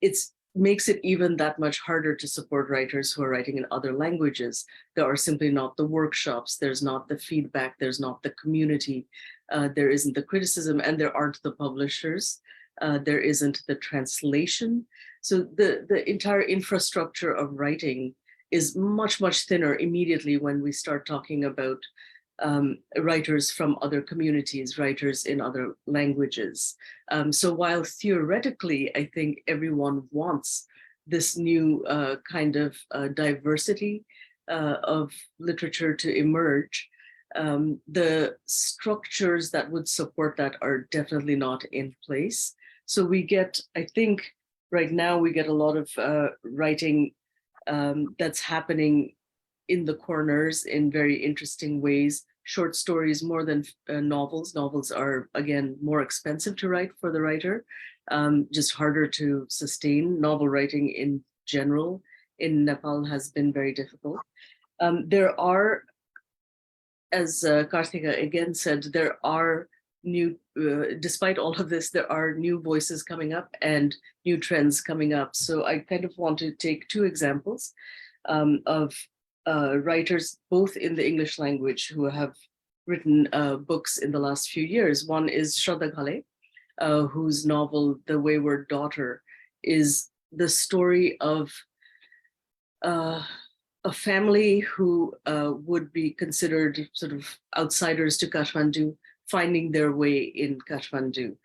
It makes it even that much harder to support writers who are writing in other languages. There are simply not the workshops, there's not the feedback, there's not the community, there isn't the criticism, and there aren't the publishers, there isn't the translation. So the entire infrastructure of writing is much, much thinner immediately when we start talking about writers from other communities, writers in other languages. So while theoretically, I think everyone wants this new kind of diversity of literature to emerge, the structures that would support that are definitely not in place. So we get, I think right now we get a lot of writing that's happening in the corners in very interesting ways. Short stories more than novels. Novels are, again, more expensive to write for the writer. just harder to sustain. Novel writing in general in Nepal has been very difficult. There are, as Karthika again said, there are new, despite all of this, there are new voices coming up and new trends coming up. So I kind of want to take two examples of writers, both in the English language, who have written books in the last few years. One is Shraddha Ghale, whose novel, The Wayward Daughter, is the story of a family who would be considered sort of outsiders to Kathmandu, finding their way in Kathmandu,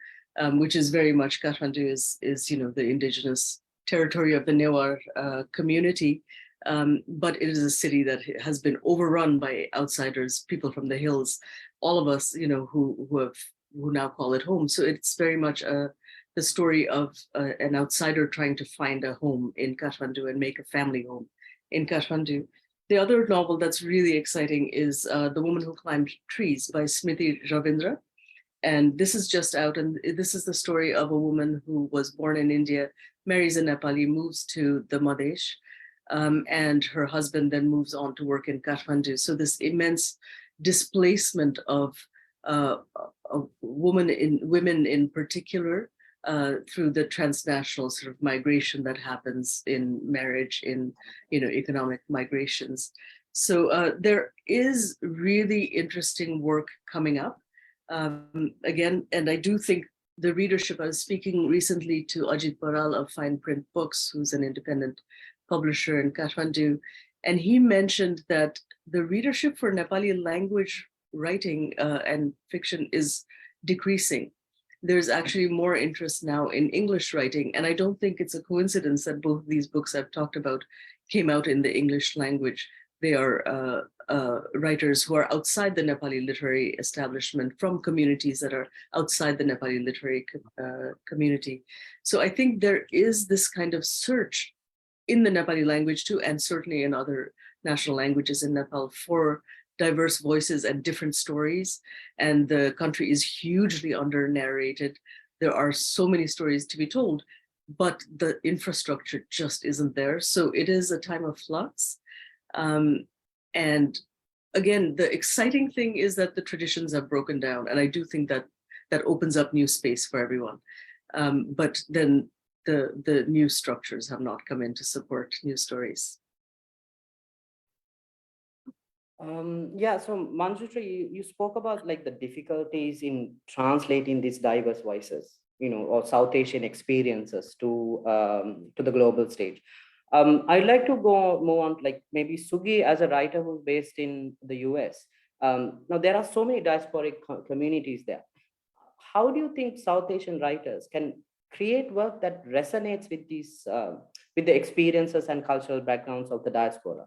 which is very much, Kathmandu is the indigenous territory of the Newar community, but it is a city that has been overrun by outsiders, people from the hills, all of us, who now call it home. So it's very much the story of an outsider trying to find a home in Kathmandu and make a family home in Kathmandu. The other novel that's really exciting is The Woman Who Climbed Trees by Smriti Ravindra. And this is just out, and this is the story of a woman who was born in India, marries a Nepali, moves to the Madhesh, and her husband then moves on to work in Kathmandu. So this immense displacement of women in particular, through the transnational sort of migration that happens in marriage, in economic migrations. So there is really interesting work coming up. Again, and I do think the readership, I was speaking recently to Ajit Baral of Fine Print Books, who's an independent publisher in Kathmandu, and he mentioned that the readership for Nepali language writing and fiction is decreasing. There's actually more interest now in English writing, and I don't think it's a coincidence that both these books I've talked about came out in the English language. They are writers who are outside the Nepali literary establishment, from communities that are outside the Nepali literary community. So I think there is this kind of search in the Nepali language too, and certainly in other national languages in Nepal, for diverse voices and different stories. And the country is hugely under-narrated. There are so many stories to be told, but the infrastructure just isn't there. So it is a time of flux. And again, the exciting thing is that the traditions have broken down. And I do think that that opens up new space for everyone. But then the new structures have not come in to support new stories. Yeah, so Manjushree, you spoke about like the difficulties in translating these diverse voices, or South Asian experiences to the global stage. I'd like to move on to like maybe Sugi, as a writer who's based in the US. Now there are so many diasporic communities there. How do you think South Asian writers can create work that resonates with these, with the experiences and cultural backgrounds of the diaspora?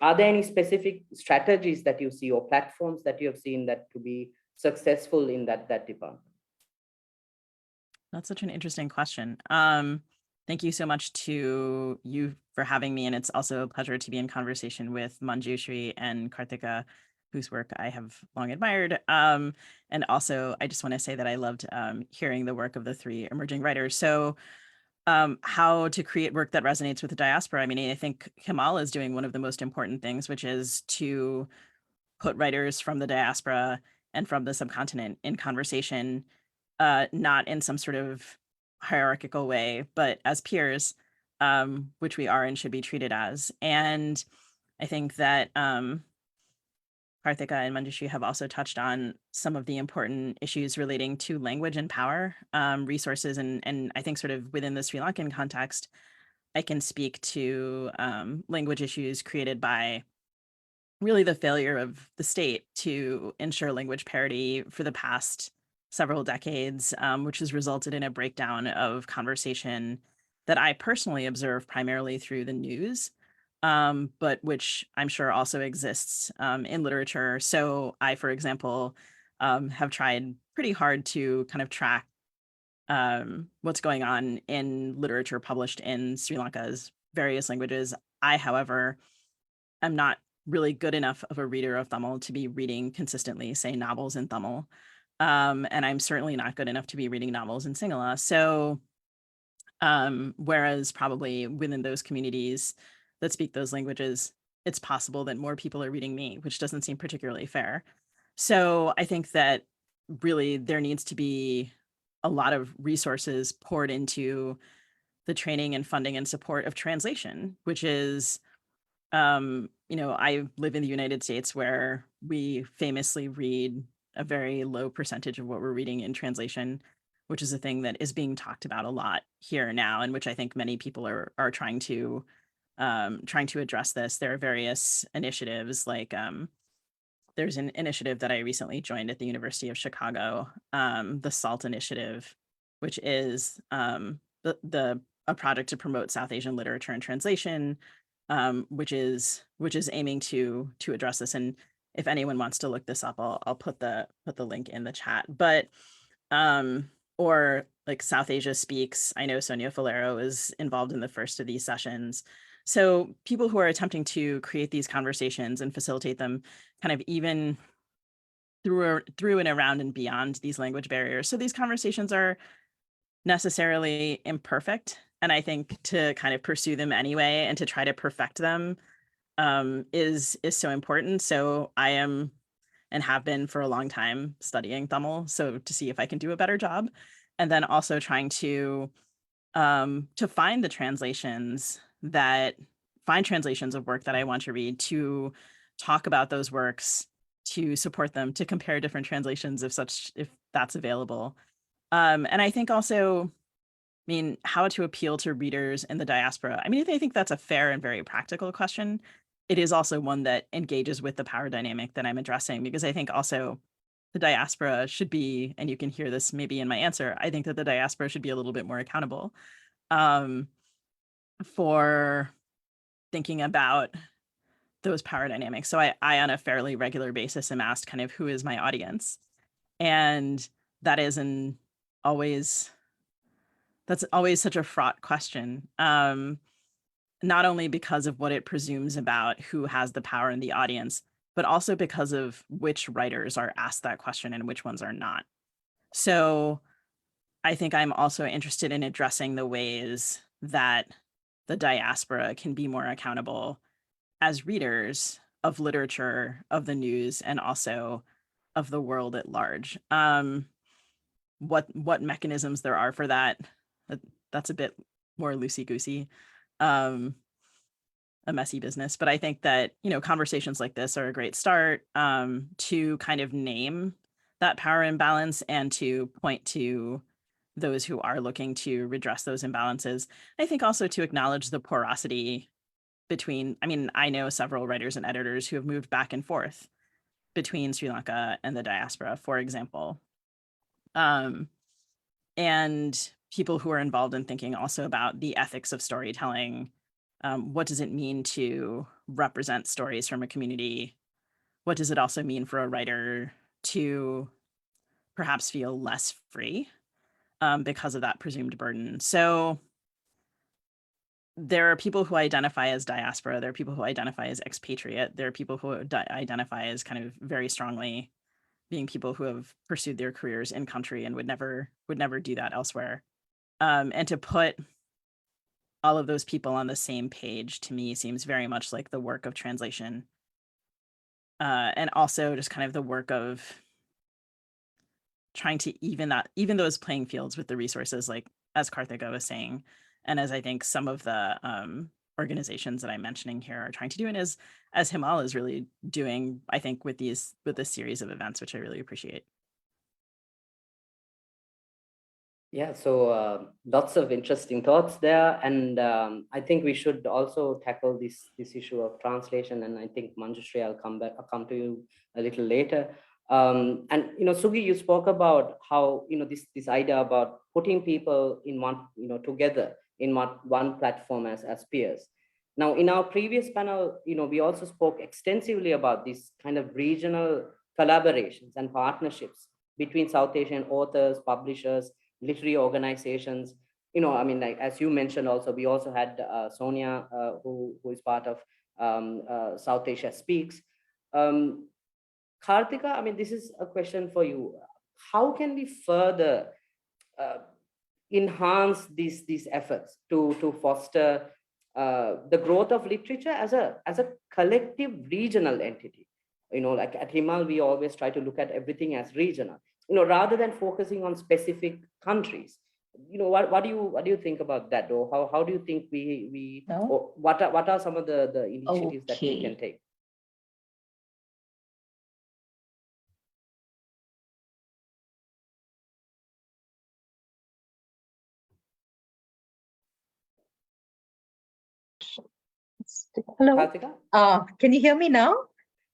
Are there any specific strategies that you see or platforms that you have seen that to be successful in that department? That's such an interesting question. Thank you so much to you for having me. And it's also a pleasure to be in conversation with Manjushree and Karthika, whose work I have long admired. And also, I just want to say that I loved hearing the work of the three emerging writers. So how to create work that resonates with the diaspora. I mean, I think Himal is doing one of the most important things, which is to put writers from the diaspora and from the subcontinent in conversation, not in some sort of hierarchical way, but as peers, which we are and should be treated as. And I think that Karthika and Manjushree have also touched on some of the important issues relating to language and power, resources, and I think sort of within the Sri Lankan context, I can speak to language issues created by really the failure of the state to ensure language parity for the past several decades, which has resulted in a breakdown of conversation that I personally observe primarily through the news, but which I'm sure also exists in literature. So I, for example, have tried pretty hard to kind of track what's going on in literature published in Sri Lanka's various languages. I, however, am not really good enough of a reader of Tamil to be reading consistently, say, novels in Tamil. And I'm certainly not good enough to be reading novels in Sinhala. So, whereas probably within those communities that speak those languages, it's possible that more people are reading me, which doesn't seem particularly fair. So I think that really there needs to be a lot of resources poured into the training and funding and support of translation, which is, I live in the United States where we famously read a very low percentage of what we're reading in translation, which is a thing that is being talked about a lot here now, and which I think many people are trying to address this. There are various initiatives like there's an initiative that I recently joined at the University of Chicago, the SALT initiative, which is a project to promote South Asian literature and translation, which is aiming to address this. And if anyone wants to look this up, I'll put the link in the chat. But or like South Asia Speaks. I know Sonia Falero is involved in the first of these sessions. So people who are attempting to create these conversations and facilitate them kind of even through and around and beyond these language barriers. So these conversations are necessarily imperfect. And I think to kind of pursue them anyway and to try to perfect them is so important. So I am and have been for a long time studying Tamil, so to see if I can do a better job. And then also trying to find the translations of work that I want to read, to talk about those works, to support them, to compare different translations if that's available. And I think also, how to appeal to readers in the diaspora. I think that's a fair and very practical question. It is also one that engages with the power dynamic that I'm addressing, because I think also the diaspora should be, and you can hear this maybe in my answer, I think that the diaspora should be a little bit more accountable for thinking about those power dynamics. So I on a fairly regular basis am asked kind of who is my audience, and that is that's always such a fraught question, not only because of what it presumes about who has the power in the audience, but also because of which writers are asked that question and which ones are not. So I think I'm also interested in addressing the ways that the diaspora can be more accountable as readers of literature, of the news, and also of the world at large. What mechanisms there are for that's a bit more loosey-goosey, a messy business. But I think that, conversations like this are a great start to kind of name that power imbalance and to point to those who are looking to redress those imbalances. I think also to acknowledge the porosity between, I know several writers and editors who have moved back and forth between Sri Lanka and the diaspora, for example. And people who are involved in thinking also about the ethics of storytelling. What does it mean to represent stories from a community? What does it also mean for a writer to perhaps feel less free because of that presumed burden? So there are people who identify as diaspora. There are people who identify as expatriate. There are people who identify as kind of very strongly being people who have pursued their careers in country and would never do that elsewhere. And to put all of those people on the same page, to me, seems very much like the work of translation. And also just kind of the work of trying to even those playing fields with the resources, like as Karthika was saying, and as I think some of the organizations that I'm mentioning here are trying to do, and as Himal is really doing, I think, with this series of events, which I really appreciate. Yeah, so lots of interesting thoughts there, and I think we should also tackle this issue of translation. And I think Manjushree, I'll come to you a little later. And Sugi, you spoke about how this idea about putting people in one together in one platform as peers. Now, in our previous panel, we also spoke extensively about these kind of regional collaborations and partnerships between South Asian authors, publishers, literary organizations. Like as you mentioned, also we also had Sonia, who is part of South Asia Speaks. Karthika, this is a question for you. how can we further enhance these efforts to foster the growth of literature as a collective regional entity? Like at Himal, we always try to look at everything as regional, rather than focusing on specific countries. What do you think about that, though? How do you think we No? or what are some of the initiatives that we can take? Hello. Karthika? Can you hear me now?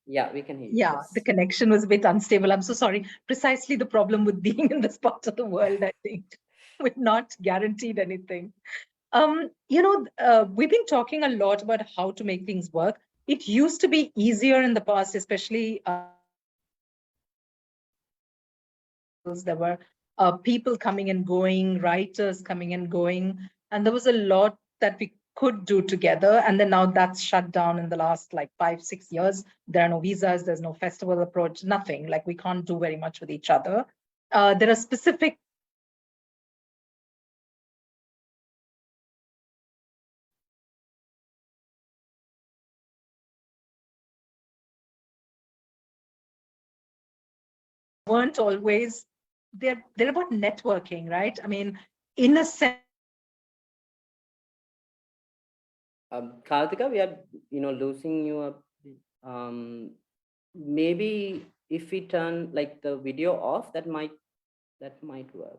Yeah, we can hear you. Yeah, Yes. the connection was a bit unstable. I'm so sorry. Precisely the problem with being in this part of the world, I think. We're not guaranteed anything. We've been talking a lot about how to make things work. It used to be easier in the past, especially there were people coming and going, writers coming and going, and there was a lot that we could do together. And then now that's shut down in the last like 5-6 years. There are no visas, there's no festival approach, nothing. Like we can't do very much with each other. There are specific weren't always, they're about networking, right? I mean, in a sense, Karthika, we are losing you up. Maybe if we turn like the video off, that might work.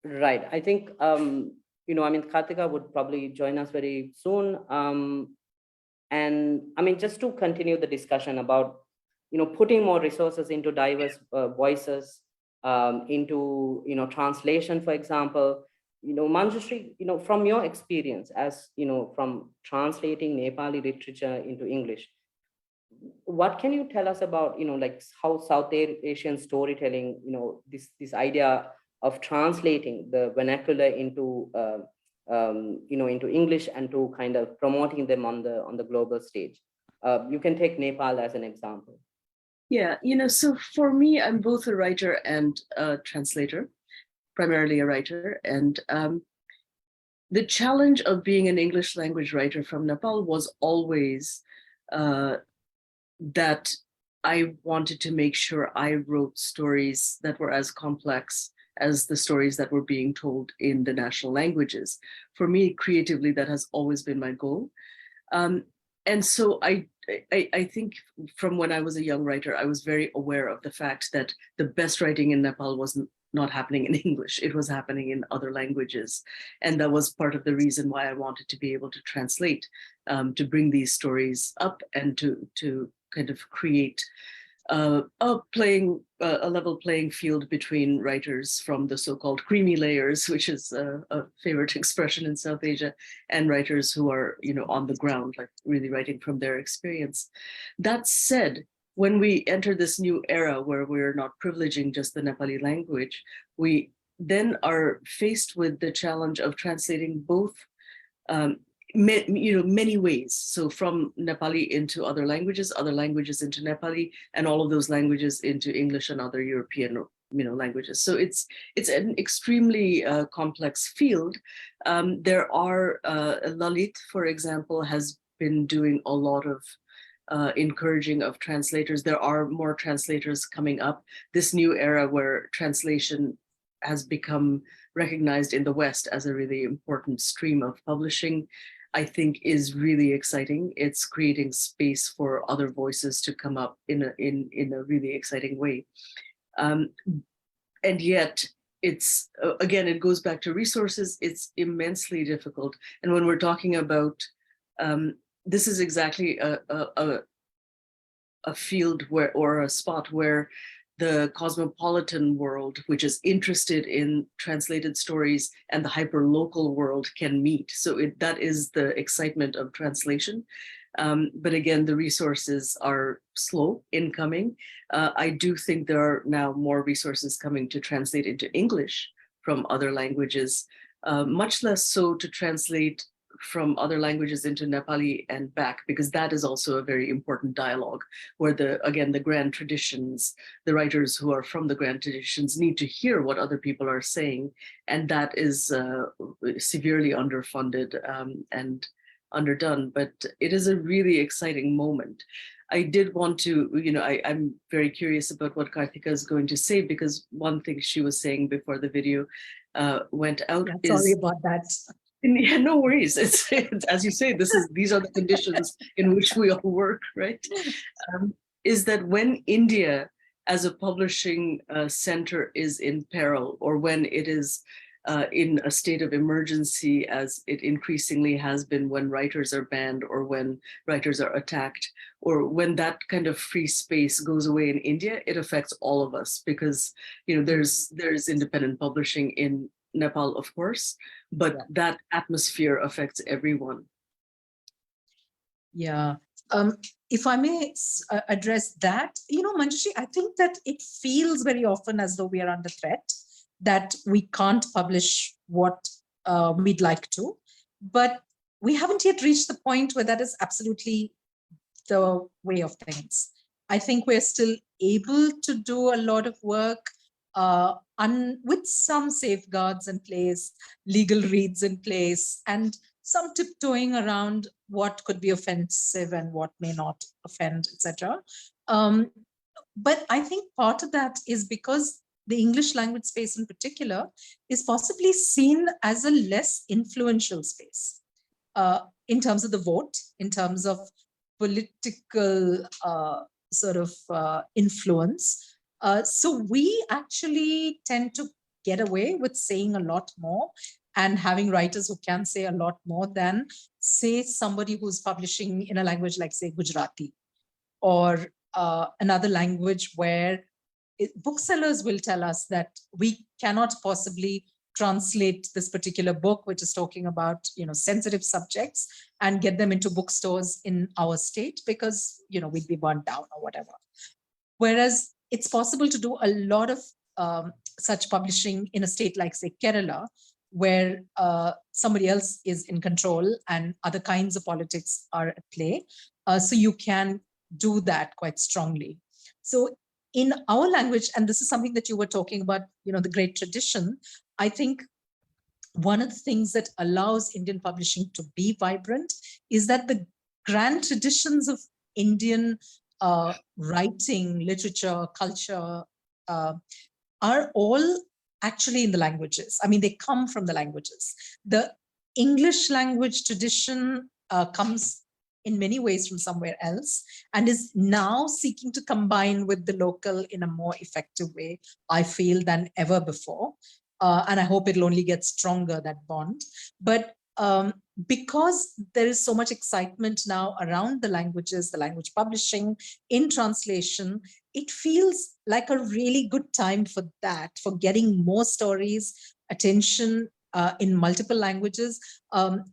Right. I think Karthika would probably join us very soon. And just to continue the discussion about putting more resources into diverse voices, into translation, for example. Manjushree, from your experience as from translating Nepali literature into English, what can you tell us about like how South Asian storytelling, this idea of translating the vernacular into into English and to kind of promoting them on the global stage? You can take Nepal as an example. Yeah, so for me, I'm both a writer and a translator, primarily a writer. And the challenge of being an English language writer from Nepal was always that I wanted to make sure I wrote stories that were as complex as the stories that were being told in the national languages. For me, creatively, that has always been my goal. And so I think from when I was a young writer, I was very aware of the fact that the best writing in Nepal was not happening in English. It was happening in other languages. And that was part of the reason why I wanted to be able to translate, to bring these stories up and to kind of create a level playing field between writers from the so-called creamy layers, which is a favorite expression in South Asia, and writers who are on the ground, like really writing from their experience. That said, when we enter this new era where we're not privileging just the Nepali language, we then are faced with the challenge of translating both many ways. So from Nepali into other languages into Nepali, and all of those languages into English and other European languages. So it's an extremely complex field. There are Lalit, for example, has been doing a lot of encouraging of translators. There are more translators coming up. This new era where translation has become recognized in the West as a really important stream of publishing, I think is really exciting. It's creating space for other voices to come up in a really exciting way. And yet it's, again, it goes back to resources. It's immensely difficult. And when we're talking about, this is exactly a field where, or a spot where the cosmopolitan world, which is interested in translated stories, and the hyper-local world can meet. So that is the excitement of translation. But again, the resources are slow in coming. I do think there are now more resources coming to translate into English from other languages, much less so to translate from other languages into Nepali and back, because that is also a very important dialogue where again, the grand traditions, the writers who are from the grand traditions need to hear what other people are saying. And that is severely underfunded and underdone, but it is a really exciting moment. I did want to, I'm very curious about what Karthika is going to say, because one thing she was saying before the video went out is— Sorry about that. Yeah, no worries. It's as you say, these are the conditions in which we all work, right? Is that when India as a publishing center is in peril, or when it is in a state of emergency, as it increasingly has been when writers are banned or when writers are attacked, or when that kind of free space goes away in India, it affects all of us, because there's independent publishing in Nepal, of course, but that atmosphere affects everyone. Yeah. If I may address that, Manjushree, I think that it feels very often as though we are under threat, that we can't publish what we'd like to, but we haven't yet reached the point where that is absolutely the way of things. I think we're still able to do a lot of work with some safeguards in place, legal reads in place, and some tiptoeing around what could be offensive and what may not offend, etc. But I think part of that is because the English language space in particular is possibly seen as a less influential space in terms of the vote, in terms of political influence. So we actually tend to get away with saying a lot more and having writers who can say a lot more than, say, somebody who's publishing in a language like, say, Gujarati, or another language where booksellers will tell us that we cannot possibly translate this particular book, which is talking about, sensitive subjects, and get them into bookstores in our state because, we'd be burnt down or whatever. Whereas it's possible to do a lot of such publishing in a state like, say, Kerala, where somebody else is in control and other kinds of politics are at play. So you can do that quite strongly. So in our language, and this is something that you were talking about, the great tradition, I think one of the things that allows Indian publishing to be vibrant is that the grand traditions of Indian writing, literature, culture are all actually in the languages. I mean, they come from the languages. The English language tradition comes in many ways from somewhere else and is now seeking to combine with the local in a more effective way, I feel, than ever before. And I hope it'll only get stronger, that bond. But because there is so much excitement now around the languages, the language publishing, in translation, it feels like a really good time for that, for getting more stories, attention in multiple languages.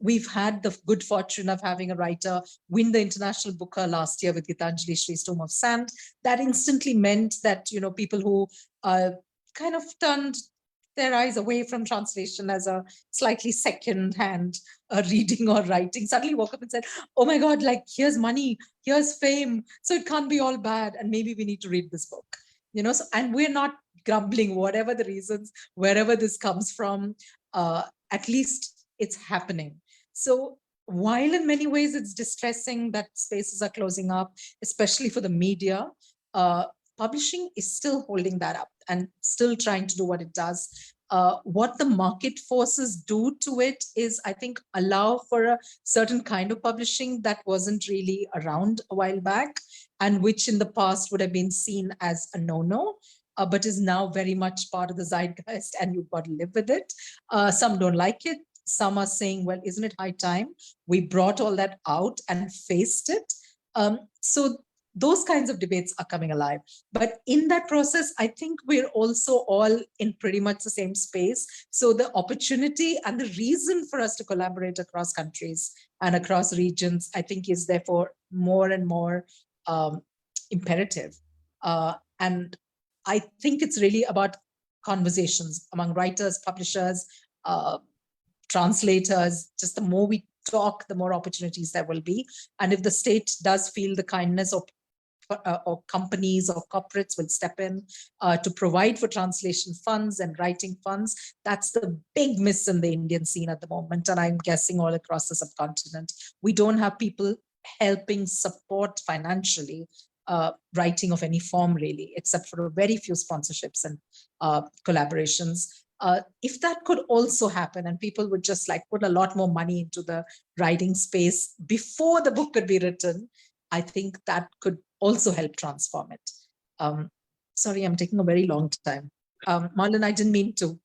We've had the good fortune of having a writer win the International Booker last year with Gitanjali Shree's Tomb of Sand. That instantly meant that, people who kind of turned their eyes away from translation as a slightly second-hand reading or writing suddenly woke up and said, oh my God, like, here's money, here's fame, so it can't be all bad, and maybe we need to read this book. So, and we're not grumbling, whatever the reasons, wherever this comes from, at least it's happening. So while in many ways it's distressing that spaces are closing up, especially for the media, publishing is still holding that up and still trying to do what it does. What the market forces do to it is, I think, allow for a certain kind of publishing that wasn't really around a while back, and which in the past would have been seen as a no-no, but is now very much part of the zeitgeist, and you've got to live with it. Some don't like it. Some are saying, well, isn't it high time we brought all that out and faced it? So those kinds of debates are coming alive. But in that process, I think we're also all in pretty much the same space. So the opportunity and the reason for us to collaborate across countries and across regions, I think, is therefore more and more imperative. And I think it's really about conversations among writers, publishers, translators. Just the more we talk, the more opportunities there will be. And if the state does feel the kindness of or companies or corporates will step in to provide for translation funds and writing funds. That's the big miss in the Indian scene at the moment, and I'm guessing all across the subcontinent. We don't have people helping support financially writing of any form, really, except for very few sponsorships and collaborations. If that could also happen and people would just like put a lot more money into the writing space before the book could be written, I think that could also help transform it. Sorry, I'm taking a very long time. Marlon, I didn't mean to.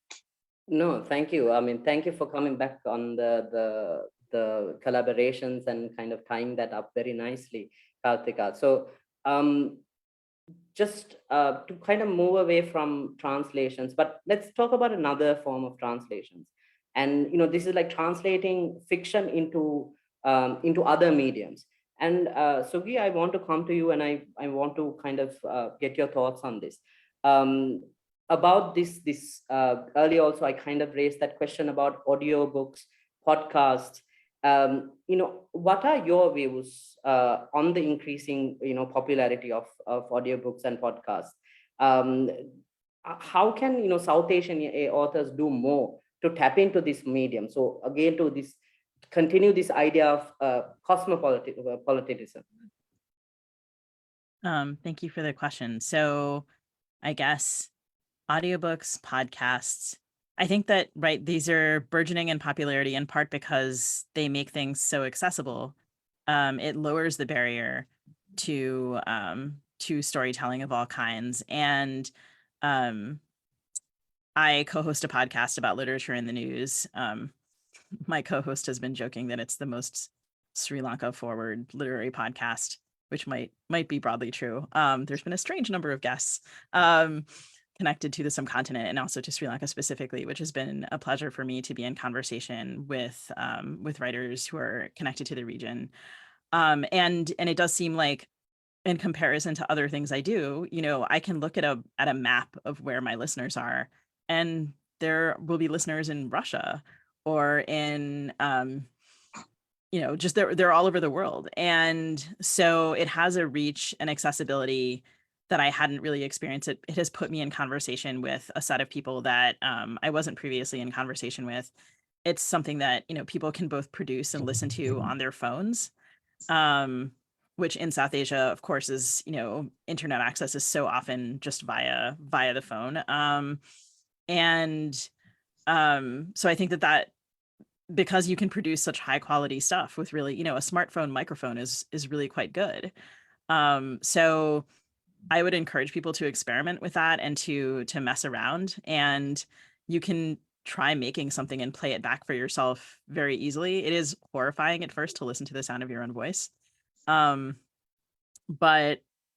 No, thank you. I mean, thank you for coming back on the collaborations and kind of tying that up very nicely, Karthika. So just to kind of move away from translations, but let's talk about another form of translations. And this is like translating fiction into other mediums. And Sugi, I want to come to you, and I want to kind of get your thoughts on this. About this earlier also, I kind of raised that question about audiobooks, podcasts. What are your views on the increasing popularity of audiobooks and podcasts? How can South Asian authors do more to tap into this medium? So again, to this continue this idea of cosmopolitanism. Thank you for the question. So I guess audiobooks, podcasts, I think that, right, these are burgeoning in popularity in part because they make things so accessible. It lowers the barrier to storytelling of all kinds. And I co-host a podcast about literature in the news. My co-host has been joking that it's the most Sri Lanka forward literary podcast, which might be broadly true. There's been a strange number of guests connected to the subcontinent and also to Sri Lanka specifically, which has been a pleasure for me to be in conversation with writers who are connected to the region. And it does seem like, in comparison to other things I do, I can look at a map of where my listeners are, and there will be listeners in Russia or in just they're all over the world. And so it has a reach and accessibility that I hadn't really experienced. It has put me in conversation with a set of people that I wasn't previously in conversation with. It's something that people can both produce and listen to on their phones, which in South Asia, of course, is internet access is so often just via the phone. So I think that because you can produce such high quality stuff with really, a smartphone microphone is really quite good. So I would encourage people to experiment with that and to mess around, and you can try making something and play it back for yourself very easily. It is horrifying at first to listen to the sound of your own voice. But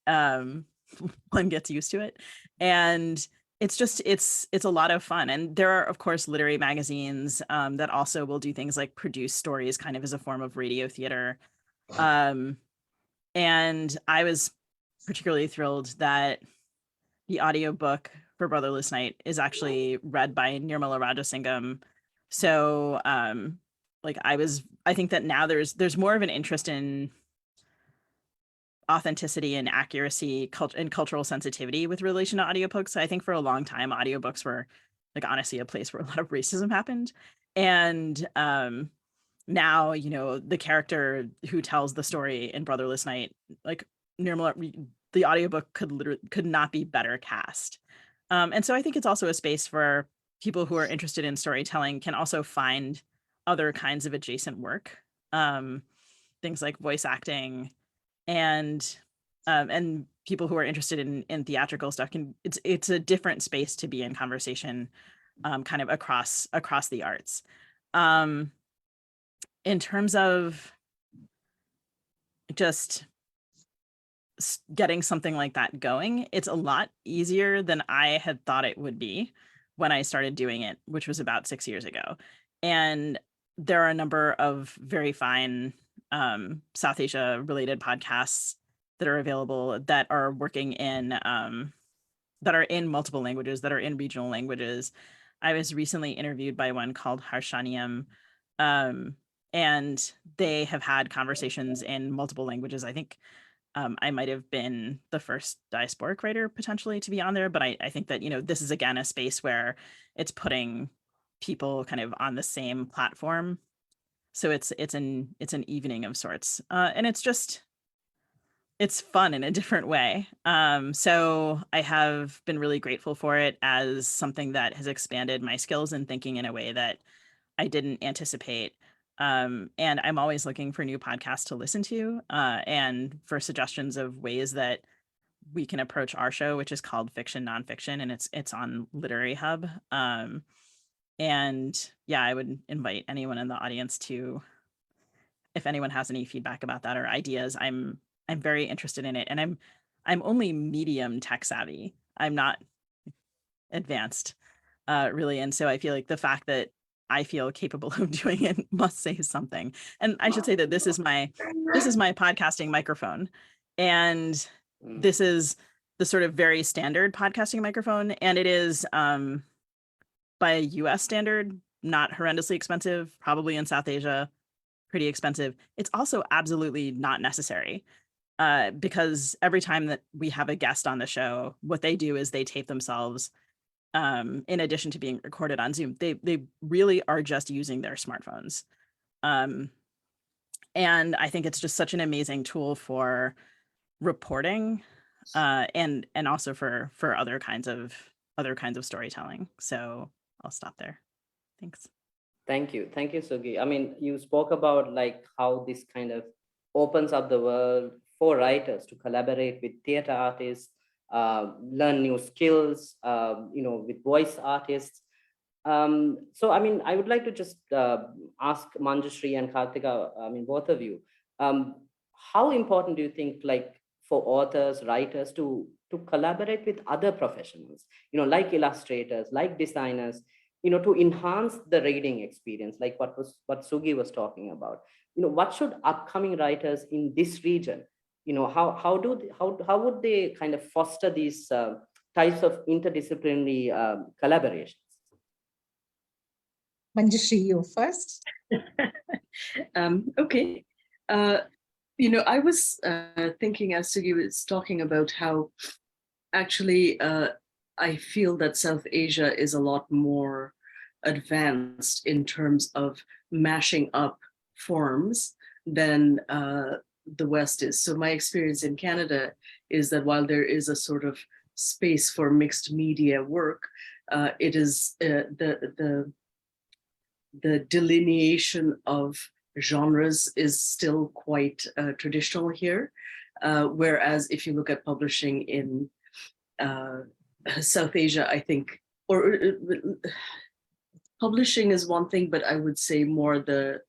one gets used to it, and it's a lot of fun. And there are, of course, literary magazines that also will do things like produce stories kind of as a form of radio theater. And I was particularly thrilled that the audiobook for Brotherless Night is actually read by Nirmala Rajasingham. So I think that now there's more of an interest in authenticity and accuracy and cultural sensitivity with relation to audiobooks. I think for a long time, audiobooks were honestly a place where a lot of racism happened. And now, the character who tells the story in Brotherless Night, Nirmala, the audiobook could not be better cast. And so I think it's also a space for people who are interested in storytelling can also find other kinds of adjacent work, things like voice acting, and people who are interested in theatrical stuff it's a different space to be in conversation, kind of across the arts. In terms of just getting something like that going, it's a lot easier than I had thought it would be when I started doing it, which was about 6 years ago. And there are a number of very fine South Asia related podcasts that are available that are working in that are in multiple languages, that are in regional languages. I was recently interviewed by one called Harshaniam, and they have had conversations in multiple languages. I think I might have been the first diasporic writer potentially to be on there, but I think that, you know, this is again a space where it's putting people kind of on the same platform. So it's an evening of sorts, and it's fun in a different way. So I have been really grateful for it as something that has expanded my skills and thinking in a way that I didn't anticipate. And I'm always looking for new podcasts to listen to, and for suggestions of ways that we can approach our show, which is called Fiction Nonfiction, and it's on Literary Hub. And yeah, I would invite anyone in the audience to, if anyone has any feedback about that or ideas, I'm very interested in it. And I'm only medium tech savvy. I'm not advanced, really. And so I feel like the fact that I feel capable of doing it must say something. And I should say that this is my podcasting microphone. And this is the sort of very standard podcasting microphone. And it is, by a US standard, not horrendously expensive, probably in South Asia, pretty expensive. It's also absolutely not necessary, because every time that we have a guest on the show, what they do is they tape themselves, in addition to being recorded on Zoom. They really are just using their smartphones. And I think it's just such an amazing tool for reporting, and also for other kinds of storytelling. So I'll stop there. Thanks. Thank you, Sugi. I mean, you spoke about like how this kind of opens up the world for writers to collaborate with theater artists, learn new skills, with voice artists. So, I mean, I would like to just ask Manjushree and Karthika, I mean, both of you, how important do you think, like, for authors, writers to collaborate with other professionals, like illustrators, like designers, to enhance the reading experience, like what Sugi was talking about? What should upcoming writers in this region, how would they kind of foster these types of interdisciplinary collaborations? Manjushree, you first. Okay. I was thinking as Sugi was talking about how actually I feel that South Asia is a lot more advanced in terms of mashing up forms than the West is. So my experience in Canada is that while there is a sort of space for mixed media work, it is the delineation of genres is still quite traditional here. Whereas if you look at publishing in South Asia, I think, or publishing is one thing, but I would say more the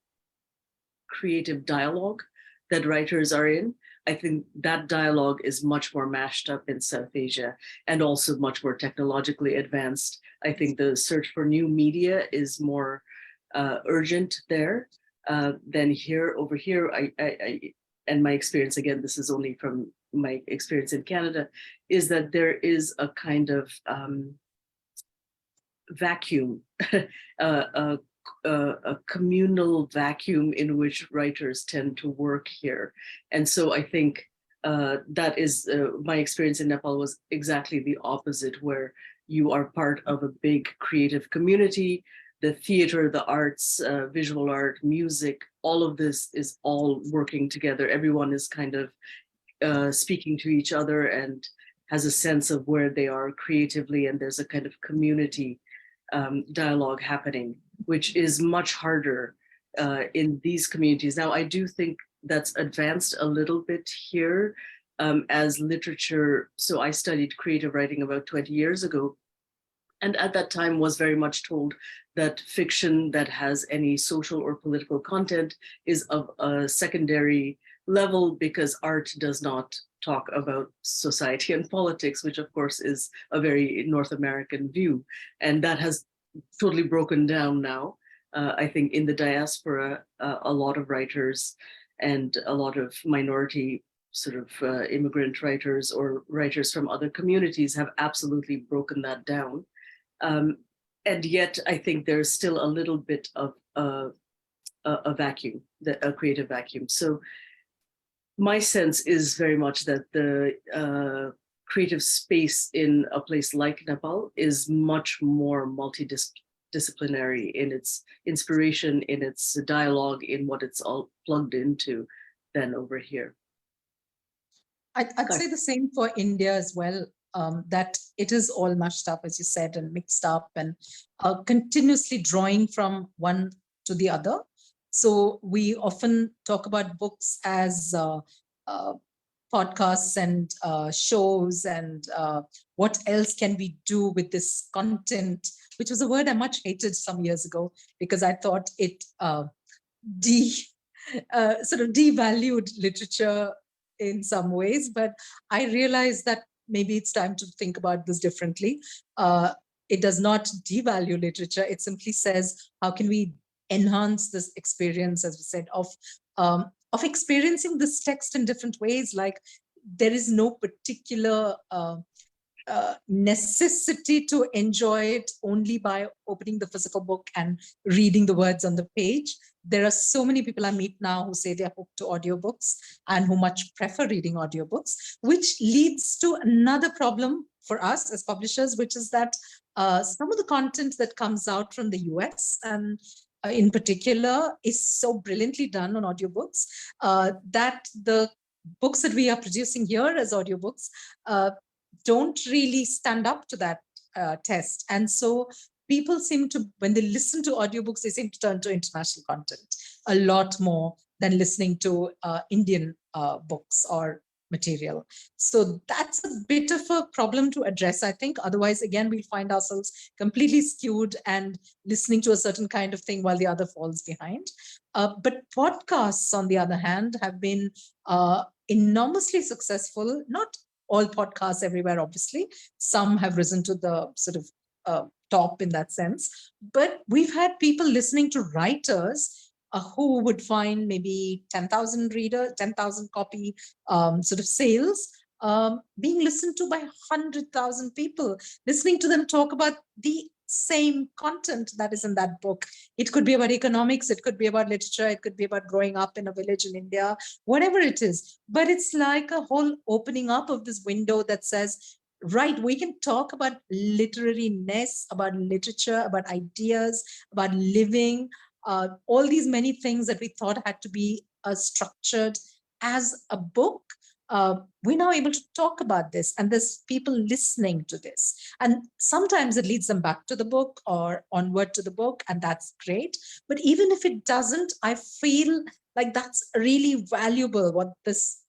creative dialogue that writers are in. I think that dialogue is much more mashed up in South Asia and also much more technologically advanced. I think the search for new media is more urgent there than here. Over here, and my experience, again, this is only from my experience in Canada, is that there is a kind of vacuum, a communal vacuum in which writers tend to work here. And so I think that is my experience in Nepal was exactly the opposite, where you are part of a big creative community. The theater, the arts, visual art, music, all of this is all working together. Everyone is kind of speaking to each other and has a sense of where they are creatively, and there's a kind of community dialogue happening, which is much harder in these communities. Now, I do think that's advanced a little bit here as literature. So I studied creative writing about 20 years ago, and at that time was very much told that fiction that has any social or political content is of a secondary level because art does not talk about society and politics, which of course is a very North American view. And that has totally broken down now. I think in the diaspora, a lot of writers and a lot of minority sort of immigrant writers or writers from other communities have absolutely broken that down. And yet I think there's still a little bit of a vacuum, a creative vacuum. So my sense is very much that the creative space in a place like Nepal is much more multidisciplinary in its inspiration, in its dialogue, in what it's all plugged into than over here. I'd say the same for India as well, that it is all mashed up, as you said, and mixed up and continuously drawing from one to the other. So we often talk about books as podcasts and shows and what else can we do with this content, which was a word I much hated some years ago because I thought it sort of devalued literature in some ways, but I realized that maybe it's time to think about this differently. It does not devalue literature. It simply says, how can we enhance this experience, as we said, of experiencing this text in different ways? Like there is no particular necessity to enjoy it only by opening the physical book and reading the words on the page. There are so many people I meet now who say they're hooked to audiobooks and who much prefer reading audiobooks, which leads to another problem for us as publishers, which is that some of the content that comes out from the US and in particular is so brilliantly done on audiobooks that the books that we are producing here as audiobooks don't really stand up to that test. And so people seem to, when they listen to audiobooks, they seem to turn to international content a lot more than listening to Indian books or material. So that's a bit of a problem to address, I think. Otherwise, again, we'll find ourselves completely skewed and listening to a certain kind of thing while the other falls behind. But podcasts, on the other hand, have been enormously successful. Not all podcasts everywhere, obviously. Some have risen to the sort of top in that sense. But we've had people listening to writers who would find maybe 10,000 readers, 10,000 copy sort of sales being listened to by 100,000 people, listening to them talk about the same content that is in that book. It could be about economics, it could be about literature, it could be about growing up in a village in India, whatever it is. But it's like a whole opening up of this window that says, right, we can talk about literariness, about literature, about ideas, about living, all these many things that we thought had to be structured as a book. We're now able to talk about this, and there's people listening to this. And sometimes it leads them back to the book or onward to the book, and that's great. But even if it doesn't, I feel like that's really valuable, what this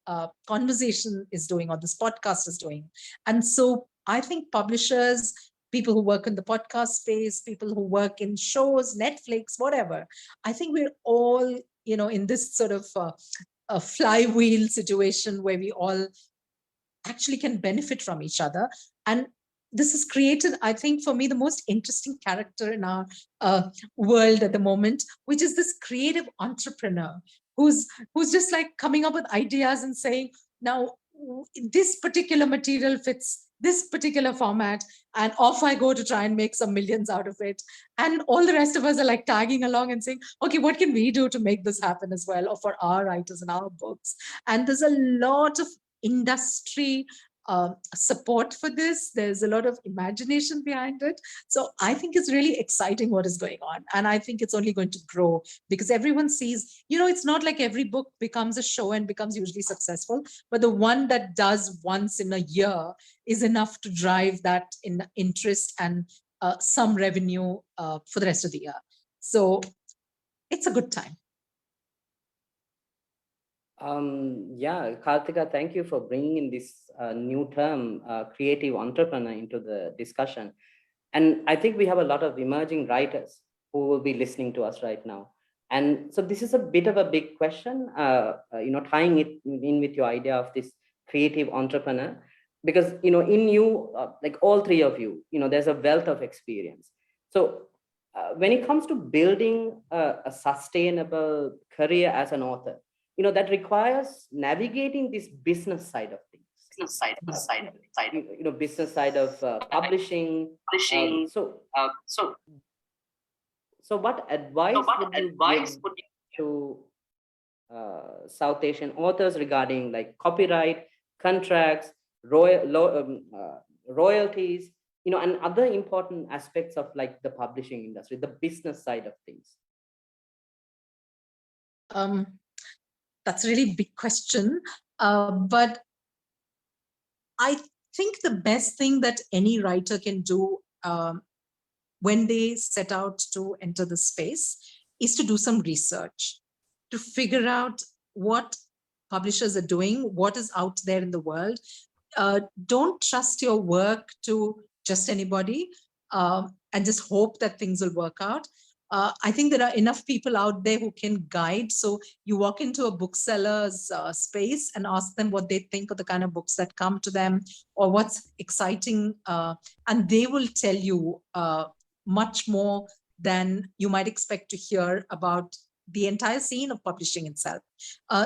conversation is doing or this podcast is doing. And so I think publishers, people who work in the podcast space, people who work in shows, Netflix, whatever, I think we're all, in this sort of a flywheel situation where we all actually can benefit from each other. And this has created, I think, for me, the most interesting character in our world at the moment, which is this creative entrepreneur who's just like coming up with ideas and saying, now this particular material fits this particular format, and off I go to try and make some millions out of it. And all the rest of us are like tagging along and saying, okay, what can we do to make this happen as well, or for our writers and our books? And there's a lot of industry support for this. There's a lot of imagination behind it. So I think it's really exciting what is going on. And I think it's only going to grow because everyone sees, it's not like every book becomes a show and becomes hugely successful, but the one that does once in a year is enough to drive that in interest and some revenue for the rest of the year. So it's a good time. Yeah, Karthika, thank you for bringing in this new term, creative entrepreneur, into the discussion. And I think we have a lot of emerging writers who will be listening to us right now. And so this is a bit of a big question, tying it in with your idea of this creative entrepreneur, because, in you, like all three of you, there's a wealth of experience. So when it comes to building a sustainable career as an author, that requires navigating this business side of things. Business side of publishing. So what advice would you give to South Asian authors regarding like copyright, contracts, royalties, and other important aspects of like the publishing industry, the business side of things? That's a really big question, but I think the best thing that any writer can do when they set out to enter the space is to do some research, to figure out what publishers are doing, what is out there in the world. Don't trust your work to just anybody and just hope that things will work out. I think there are enough people out there who can guide. So you walk into a bookseller's space and ask them what they think of the kind of books that come to them or what's exciting. And they will tell you much more than you might expect to hear about the entire scene of publishing itself.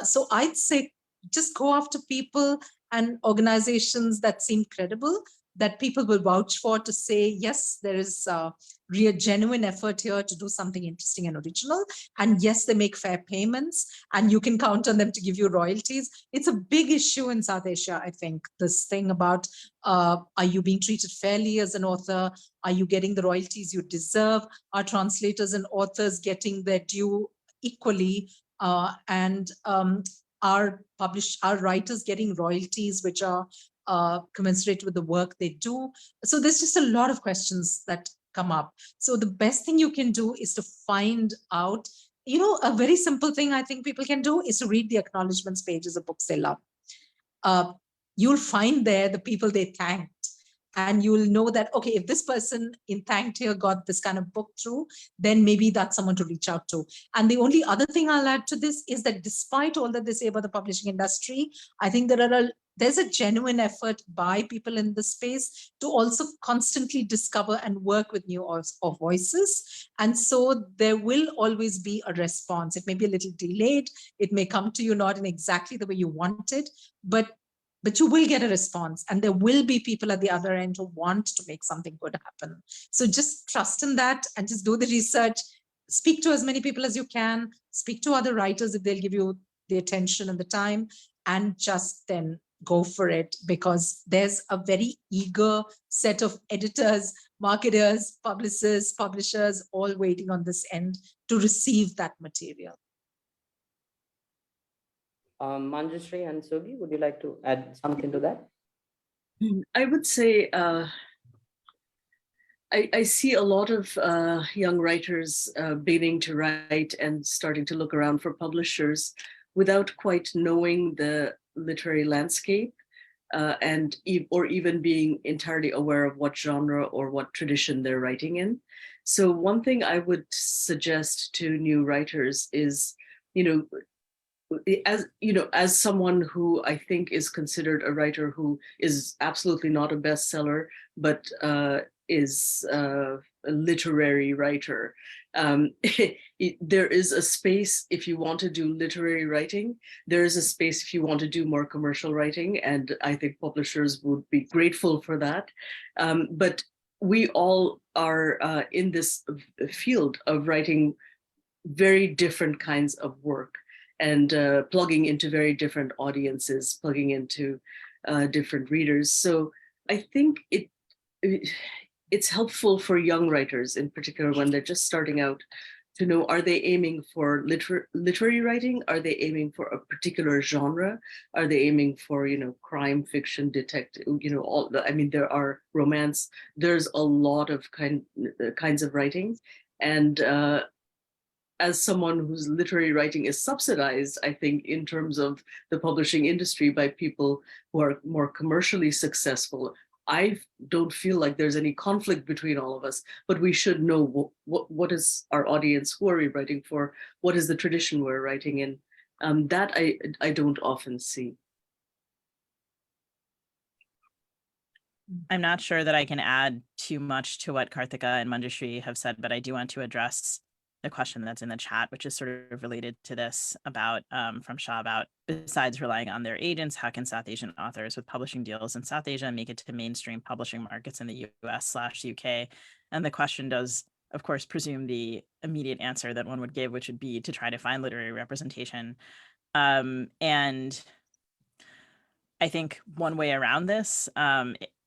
So I'd say just go after people and organizations that seem credible, that people will vouch for, to say, yes, there is a real genuine effort here to do something interesting and original. And yes, they make fair payments and you can count on them to give you royalties. It's a big issue in South Asia, I think, this thing about, are you being treated fairly as an author? Are you getting the royalties you deserve? Are translators and authors getting their due equally? And are writers getting royalties which are commensurate with the work they do? So there's just a lot of questions that come up. So the best thing you can do is to find out, a very simple thing I think people can do is to read the acknowledgements pages of books they love. You'll find there the people they thanked. And you'll know that, okay, if this person in thanked here got this kind of book through, then maybe that's someone to reach out to. And the only other thing I'll add to this is that despite all that they say about the publishing industry, I think there's a genuine effort by people in the space to also constantly discover and work with new voices. And so there will always be a response. It may be a little delayed. It may come to you not in exactly the way you want it, but you will get a response, and there will be people at the other end who want to make something good happen. So just trust in that and just do the research, speak to as many people as you can, speak to other writers if they'll give you the attention and the time, and just then go for it, because there's a very eager set of editors, marketers, publicists, publishers, all waiting on this end to receive that material. Manjushree and Sugi, would you like to add something to that? I would say I see a lot of young writers beginning to write and starting to look around for publishers without quite knowing the literary landscape or even being entirely aware of what genre or what tradition they're writing in. So one thing I would suggest to new writers is, as someone who I think is considered a writer who is absolutely not a bestseller, but is a literary writer. There is a space if you want to do literary writing. There is a space if you want to do more commercial writing, and I think publishers would be grateful for that. But we all are in this field of writing very different kinds of work, and plugging into very different audiences, plugging into different readers. So I think it's helpful for young writers in particular when they're just starting out to know, are they aiming for literary writing? Are they aiming for a particular genre? Are they aiming for, crime fiction, detective, there are romance. There's a lot of kinds of writing. And as someone whose literary writing is subsidized, I think, in terms of the publishing industry by people who are more commercially successful, I don't feel like there's any conflict between all of us, but we should know what is our audience, who are we writing for, what is the tradition we're writing in. That I don't often see. I'm not sure that I can add too much to what Karthika and Manjushree have said, but I do want to address the question that's in the chat, which is sort of related to this about from Shah about, besides relying on their agents, how can South Asian authors with publishing deals in South Asia make it to mainstream publishing markets in the US/UK? And the question does, of course, presume the immediate answer that one would give, which would be to try to find literary representation. And I think one way around this,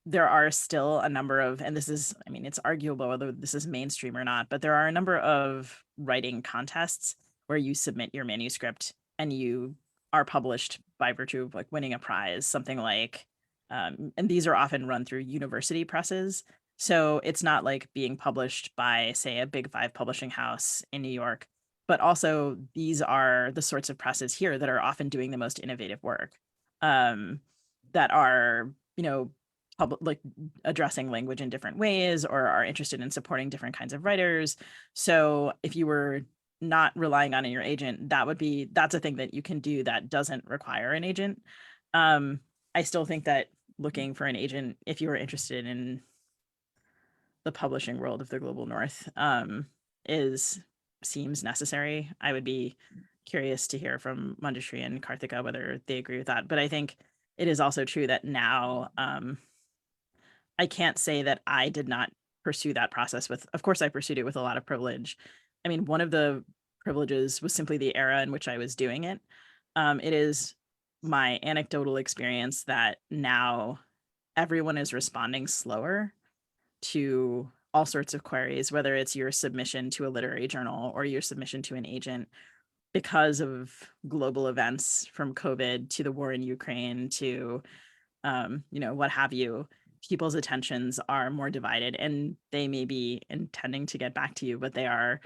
there are still a number of, and this is, I mean, it's arguable whether this is mainstream or not, but there are a number of writing contests where you submit your manuscript and you are published by virtue of like winning a prize, something like, and these are often run through university presses. So it's not like being published by, say, a big 5 publishing house in New York, but also these are the sorts of presses here that are often doing the most innovative work, that are, you know, like addressing language in different ways or are interested in supporting different kinds of writers. So if you were not relying on your agent, that's a thing that you can do that doesn't require an agent. I still think that looking for an agent, if you were interested in the publishing world of the global north, seems necessary. I would be curious to hear from Manjushree and Karthika whether they agree with that. But I think it is also true that now, I can't say that I did not pursue that process with, of course I pursued it with a lot of privilege. I mean, one of the privileges was simply the era in which I was doing it. It is my anecdotal experience that now everyone is responding slower to all sorts of queries, whether it's your submission to a literary journal or your submission to an agent, because of global events from COVID to the war in Ukraine to, you know, what have you. People's attentions are more divided and they may be intending to get back to you, but they are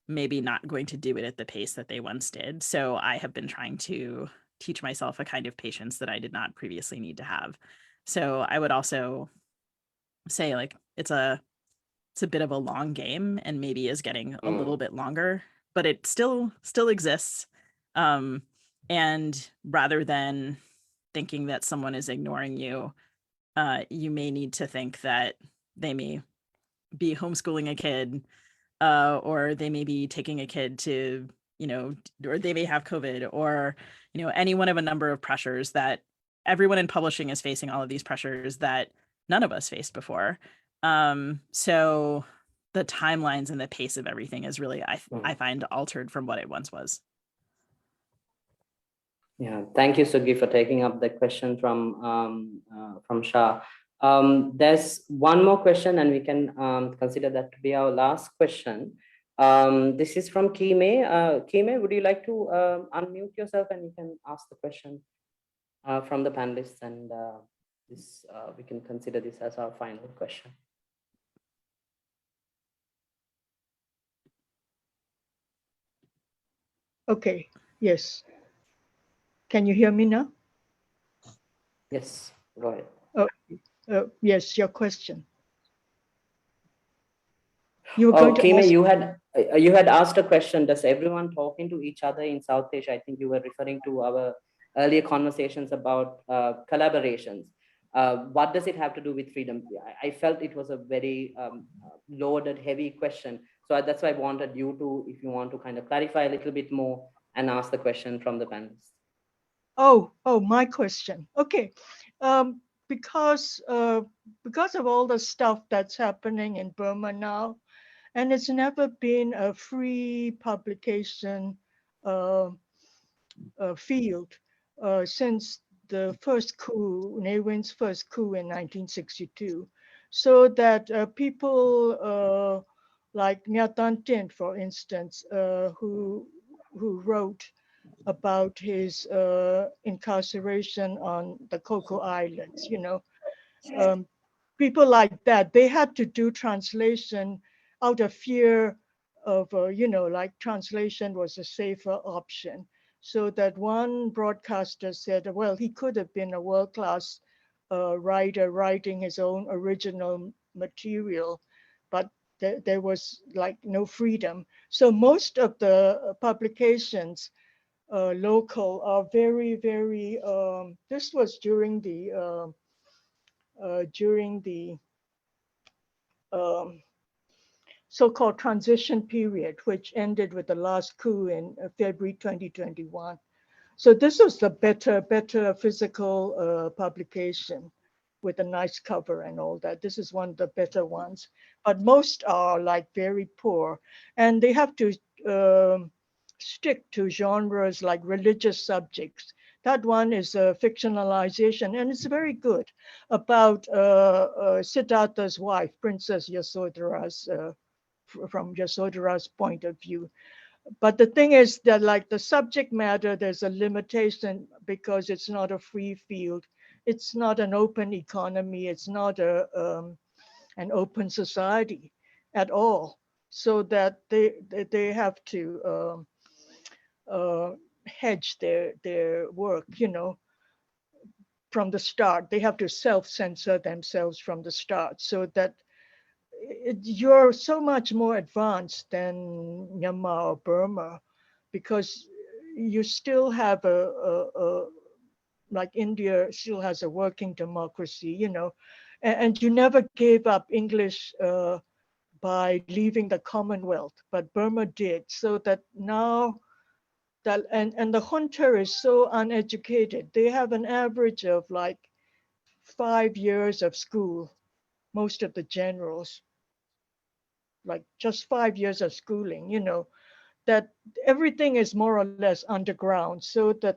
maybe not going to do it at the pace that they once did. So I have been trying to teach myself a kind of patience that I did not previously need to have. So I would also say, like, it's a bit of a long game and maybe is getting a little bit longer, but it still exists. And rather than thinking that someone is ignoring you, you may need to think that they may be homeschooling a kid, or they may be taking a kid to, you know, or they may have COVID, or, you know, any one of a number of pressures that everyone in publishing is facing, all of these pressures that none of us faced before. So the timelines and the pace of everything is really, I find, altered from what it once was. Yeah, thank you, Sugi, for taking up the question from Shah. There's one more question, and we can consider that to be our last question. This is from Kime. Kime, would you like to unmute yourself and you can ask the question from the panelists, and this we can consider this as our final question. Okay, yes. Can you hear me now? Yes, go ahead. Yes, your question. You were going to Kime, ask... you had asked a question. Does everyone talking to each other in South Asia? I think you were referring to our earlier conversations about collaborations. What does it have to do with freedom? I felt it was a very loaded, heavy question. So that's why I wanted you to, if you want to kind of clarify a little bit more and ask the question from the panelists. Oh, my question. Okay. Because of all the stuff that's happening in Burma now, and it's never been a free publication field since the first coup, Ne Win's first coup in 1962. So that people like Nyatan Tint, for instance, who wrote about his incarceration on the Coco Islands, you know, people like that, they had to do translation out of fear of, you know, like translation was a safer option. So that one broadcaster said, well, he could have been a world-class writer writing his own original material, but there was like no freedom. So most of the publications local are very, very, this was during the so-called transition period, which ended with the last coup in February 2021. So this was the better physical publication with a nice cover and all that. This is one of the better ones, but most are like very poor, and they have to stick to genres like religious subjects. That one is a fictionalization, and it's very good, about Siddhartha's wife, Princess Yasodhara's, from Yasodhara's point of view. But the thing is that, like, the subject matter, there's a limitation because it's not a free field. It's not an open economy. It's not an open society at all. So that they have to hedge their work, you know, from the start. They have to self-censor themselves from the start, so that you're so much more advanced than Myanmar or Burma, because you still have like India still has a working democracy, you know, and you never gave up English by leaving the Commonwealth, but Burma did. So that now that, and the junta is so uneducated. They have an average of like 5 years of school, most of the generals, like just 5 years of schooling, you know, that everything is more or less underground. So that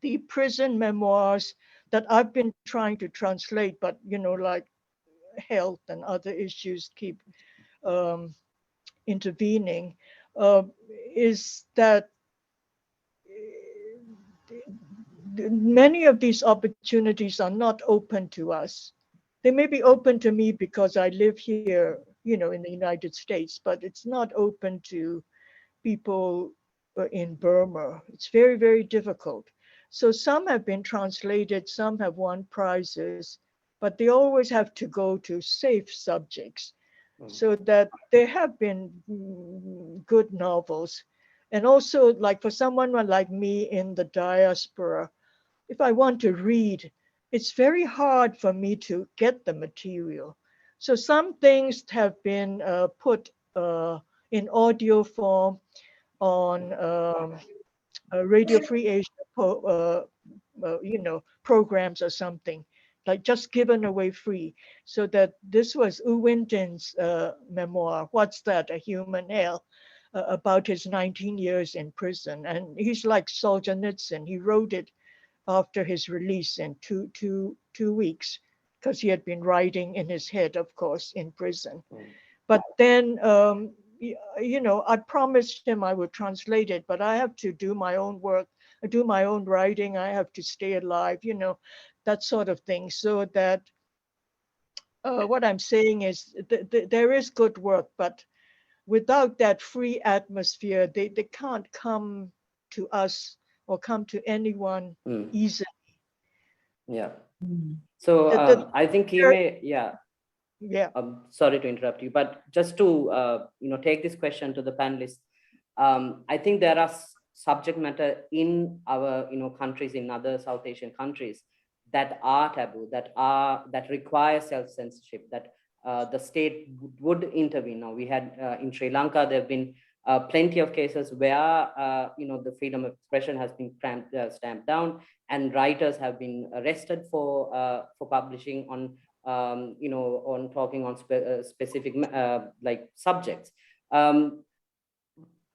the prison memoirs that I've been trying to translate, but, you know, like health and other issues keep intervening, is that many of these opportunities are not open to us. They may be open to me because I live here, you know, in the United States, but it's not open to people in Burma. It's very, very difficult. So some have been translated, some have won prizes, but they always have to go to safe subjects. So that there have been good novels. And also, like, for someone like me in the diaspora, if I want to read, it's very hard for me to get the material. So some things have been put in audio form on Radio Free Asia, you know, programs or something, like just given away free. So that this was U Winton's memoir, What's That, A Human Hell, about his 19 years in prison. And he's like Solzhenitsyn. He wrote it after his release in two weeks, because he had been writing in his head, of course, in prison. But then, you know, I promised him I would translate it, but I have to do my own work, do my own writing. I have to stay alive, you know, that sort of thing. So that what I'm saying is there is good work, but without that free atmosphere, they can't come to us or come to anyone easily. Yeah. So I think he may, yeah. Sorry to interrupt you, but just to you know, take this question to the panelists, I think there are subject matter in our, you know, countries, in other South Asian countries, that are taboo, that require self-censorship, that the state would intervene. Now, we had in Sri Lanka, there have been plenty of cases where you know, the freedom of expression has been stamped down, and writers have been arrested for publishing on you know, on talking on specific like subjects.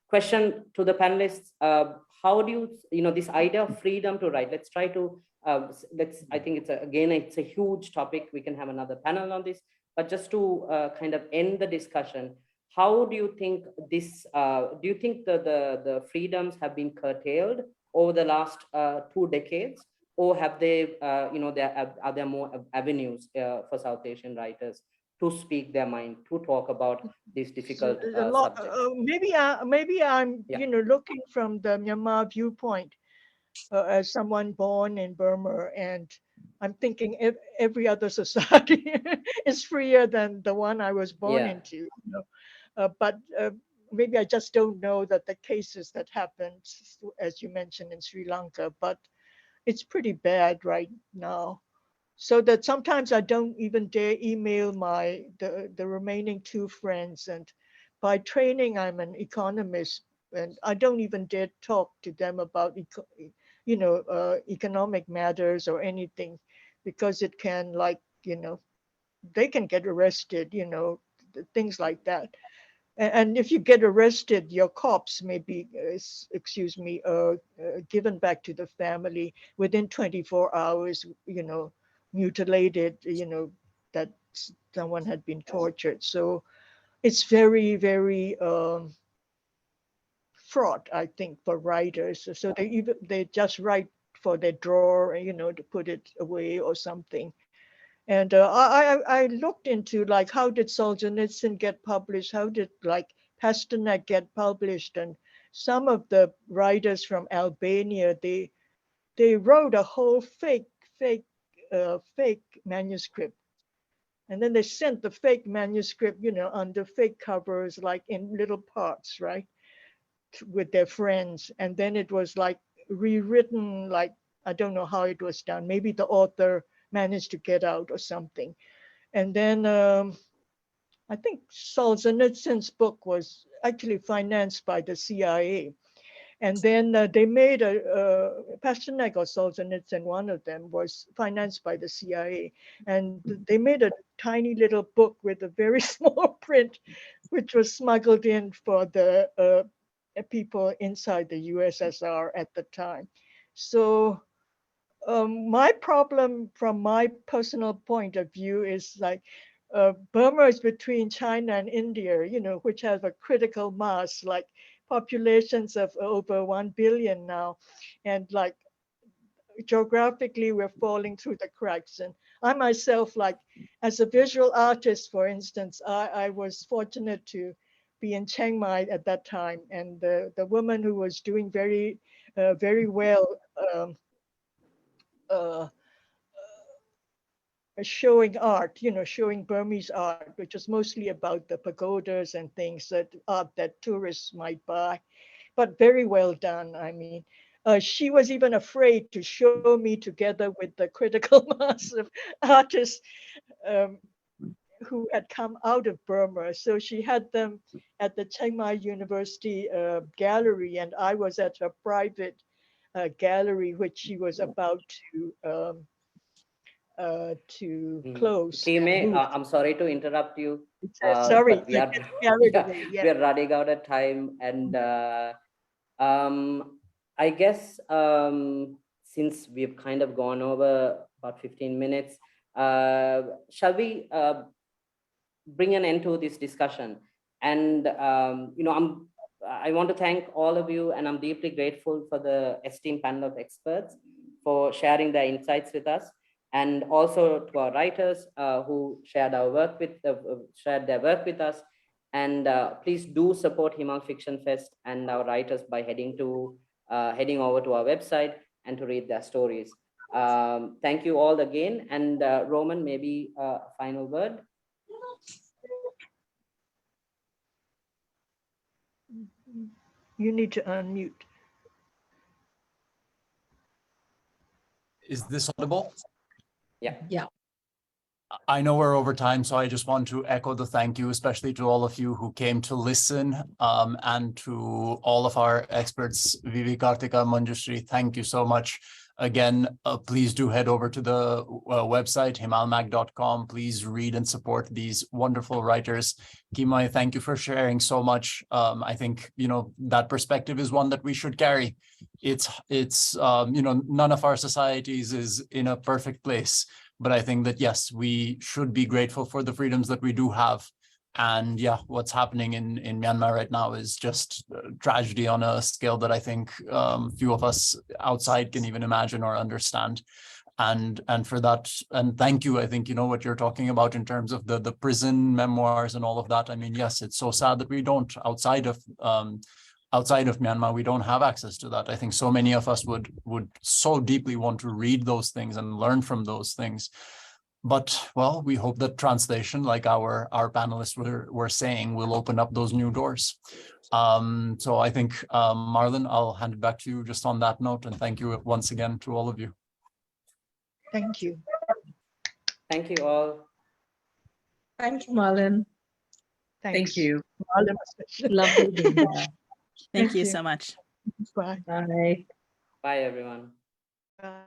Question to the panelists: how do you know, this idea of freedom to write? Let's try to I think it's again, it's a huge topic. We can have another panel on this, but just to kind of end the discussion, how do you think this? Do you think the freedoms have been curtailed over the last 2 decades, or have they, you know, are there more avenues for South Asian writers to speak their mind, to talk about these difficult subjects? Maybe I'm, you know, looking from the Myanmar viewpoint as someone born in Burma, and I'm thinking every other society is freer than the one I was born into. You know? But maybe I just don't know that the cases that happened, as you mentioned, in Sri Lanka, but it's pretty bad right now. So that sometimes I don't even dare email the remaining 2 friends, and by training, I'm an economist, and I don't even dare talk to them about, economic matters or anything, because it can, like, they can get arrested, things like that. And if you get arrested, your corpse may be, given back to the family within 24 hours, mutilated, that someone had been tortured. So it's very, very fraught, I think, for writers. So they just write for their drawer, to put it away or something. And I looked into, like, how did Solzhenitsyn get published? How did, like, Pasternak get published? And some of the writers from Albania, they wrote a whole fake manuscript. And then they sent the fake manuscript, under fake covers, like in little parts, right, with their friends. And then it was like rewritten, like, I don't know how it was done. Maybe the author managed to get out or something. And then I think Solzhenitsyn's book was actually financed by the CIA. And then they made Pasternak or Solzhenitsyn, one of them, was financed by the CIA. And they made a tiny little book with a very small print, which was smuggled in for the people inside the USSR at the time. So my problem from my personal point of view is, like, Burma is between China and India, which have a critical mass, like populations of over 1 billion now. And, like, geographically, we're falling through the cracks. And I myself, like, as a visual artist, for instance, I was fortunate to be in Chiang Mai at that time. And the woman who was doing very, very well, showing art, showing Burmese art, which was mostly about the pagodas and things, that art that tourists might buy, but very well done. I mean, she was even afraid to show me together with the critical mass of artists who had come out of Burma. So she had them at the Chiang Mai University gallery, and I was at her private gallery, which she was about to close. I'm sorry to interrupt you. Sorry, but we are, we are running out of time. And I guess since we've kind of gone over about 15 minutes, shall we bring an end to this discussion? And I want to thank all of you, and I'm deeply grateful for the esteemed panel of experts for sharing their insights with us, and also to our writers who shared their work with us. And please do support Himal Fiction Fest and our writers by heading over to our website and to read their stories. Thank you all again. And Roman, maybe a final word. You need to unmute. Is this audible? Yeah. I know we're over time, so I just want to echo the thank you, especially to all of you who came to listen, and to all of our experts, Vivi, Karthika, Manjushree. Thank you so much. Again, please do head over to the website, himalmag.com. Please read and support these wonderful writers. Kimai, thank you for sharing so much. I think, that perspective is one that we should carry. It's none of our societies is in a perfect place. But I think that, yes, we should be grateful for the freedoms that we do have. And yeah, what's happening in Myanmar right now is just tragedy on a scale that I think few of us outside can even imagine or understand. And for that, and thank you. I think, what you're talking about in terms of the prison memoirs and all of that. I mean, yes, it's so sad that we don't, outside of Myanmar, we don't have access to that. I think so many of us would so deeply want to read those things and learn from those things. But, well, we hope that translation, like our panelists were saying, will open up those new doors. So I think, Marlon, I'll hand it back to you just on that note. And thank you once again to all of you. Thank you. Thank you all. Thank you, Marlon. Thanks. Thank you. Malam especially. Lovely, Deepa. Thank you so much. Bye. Bye. Bye, everyone. Bye.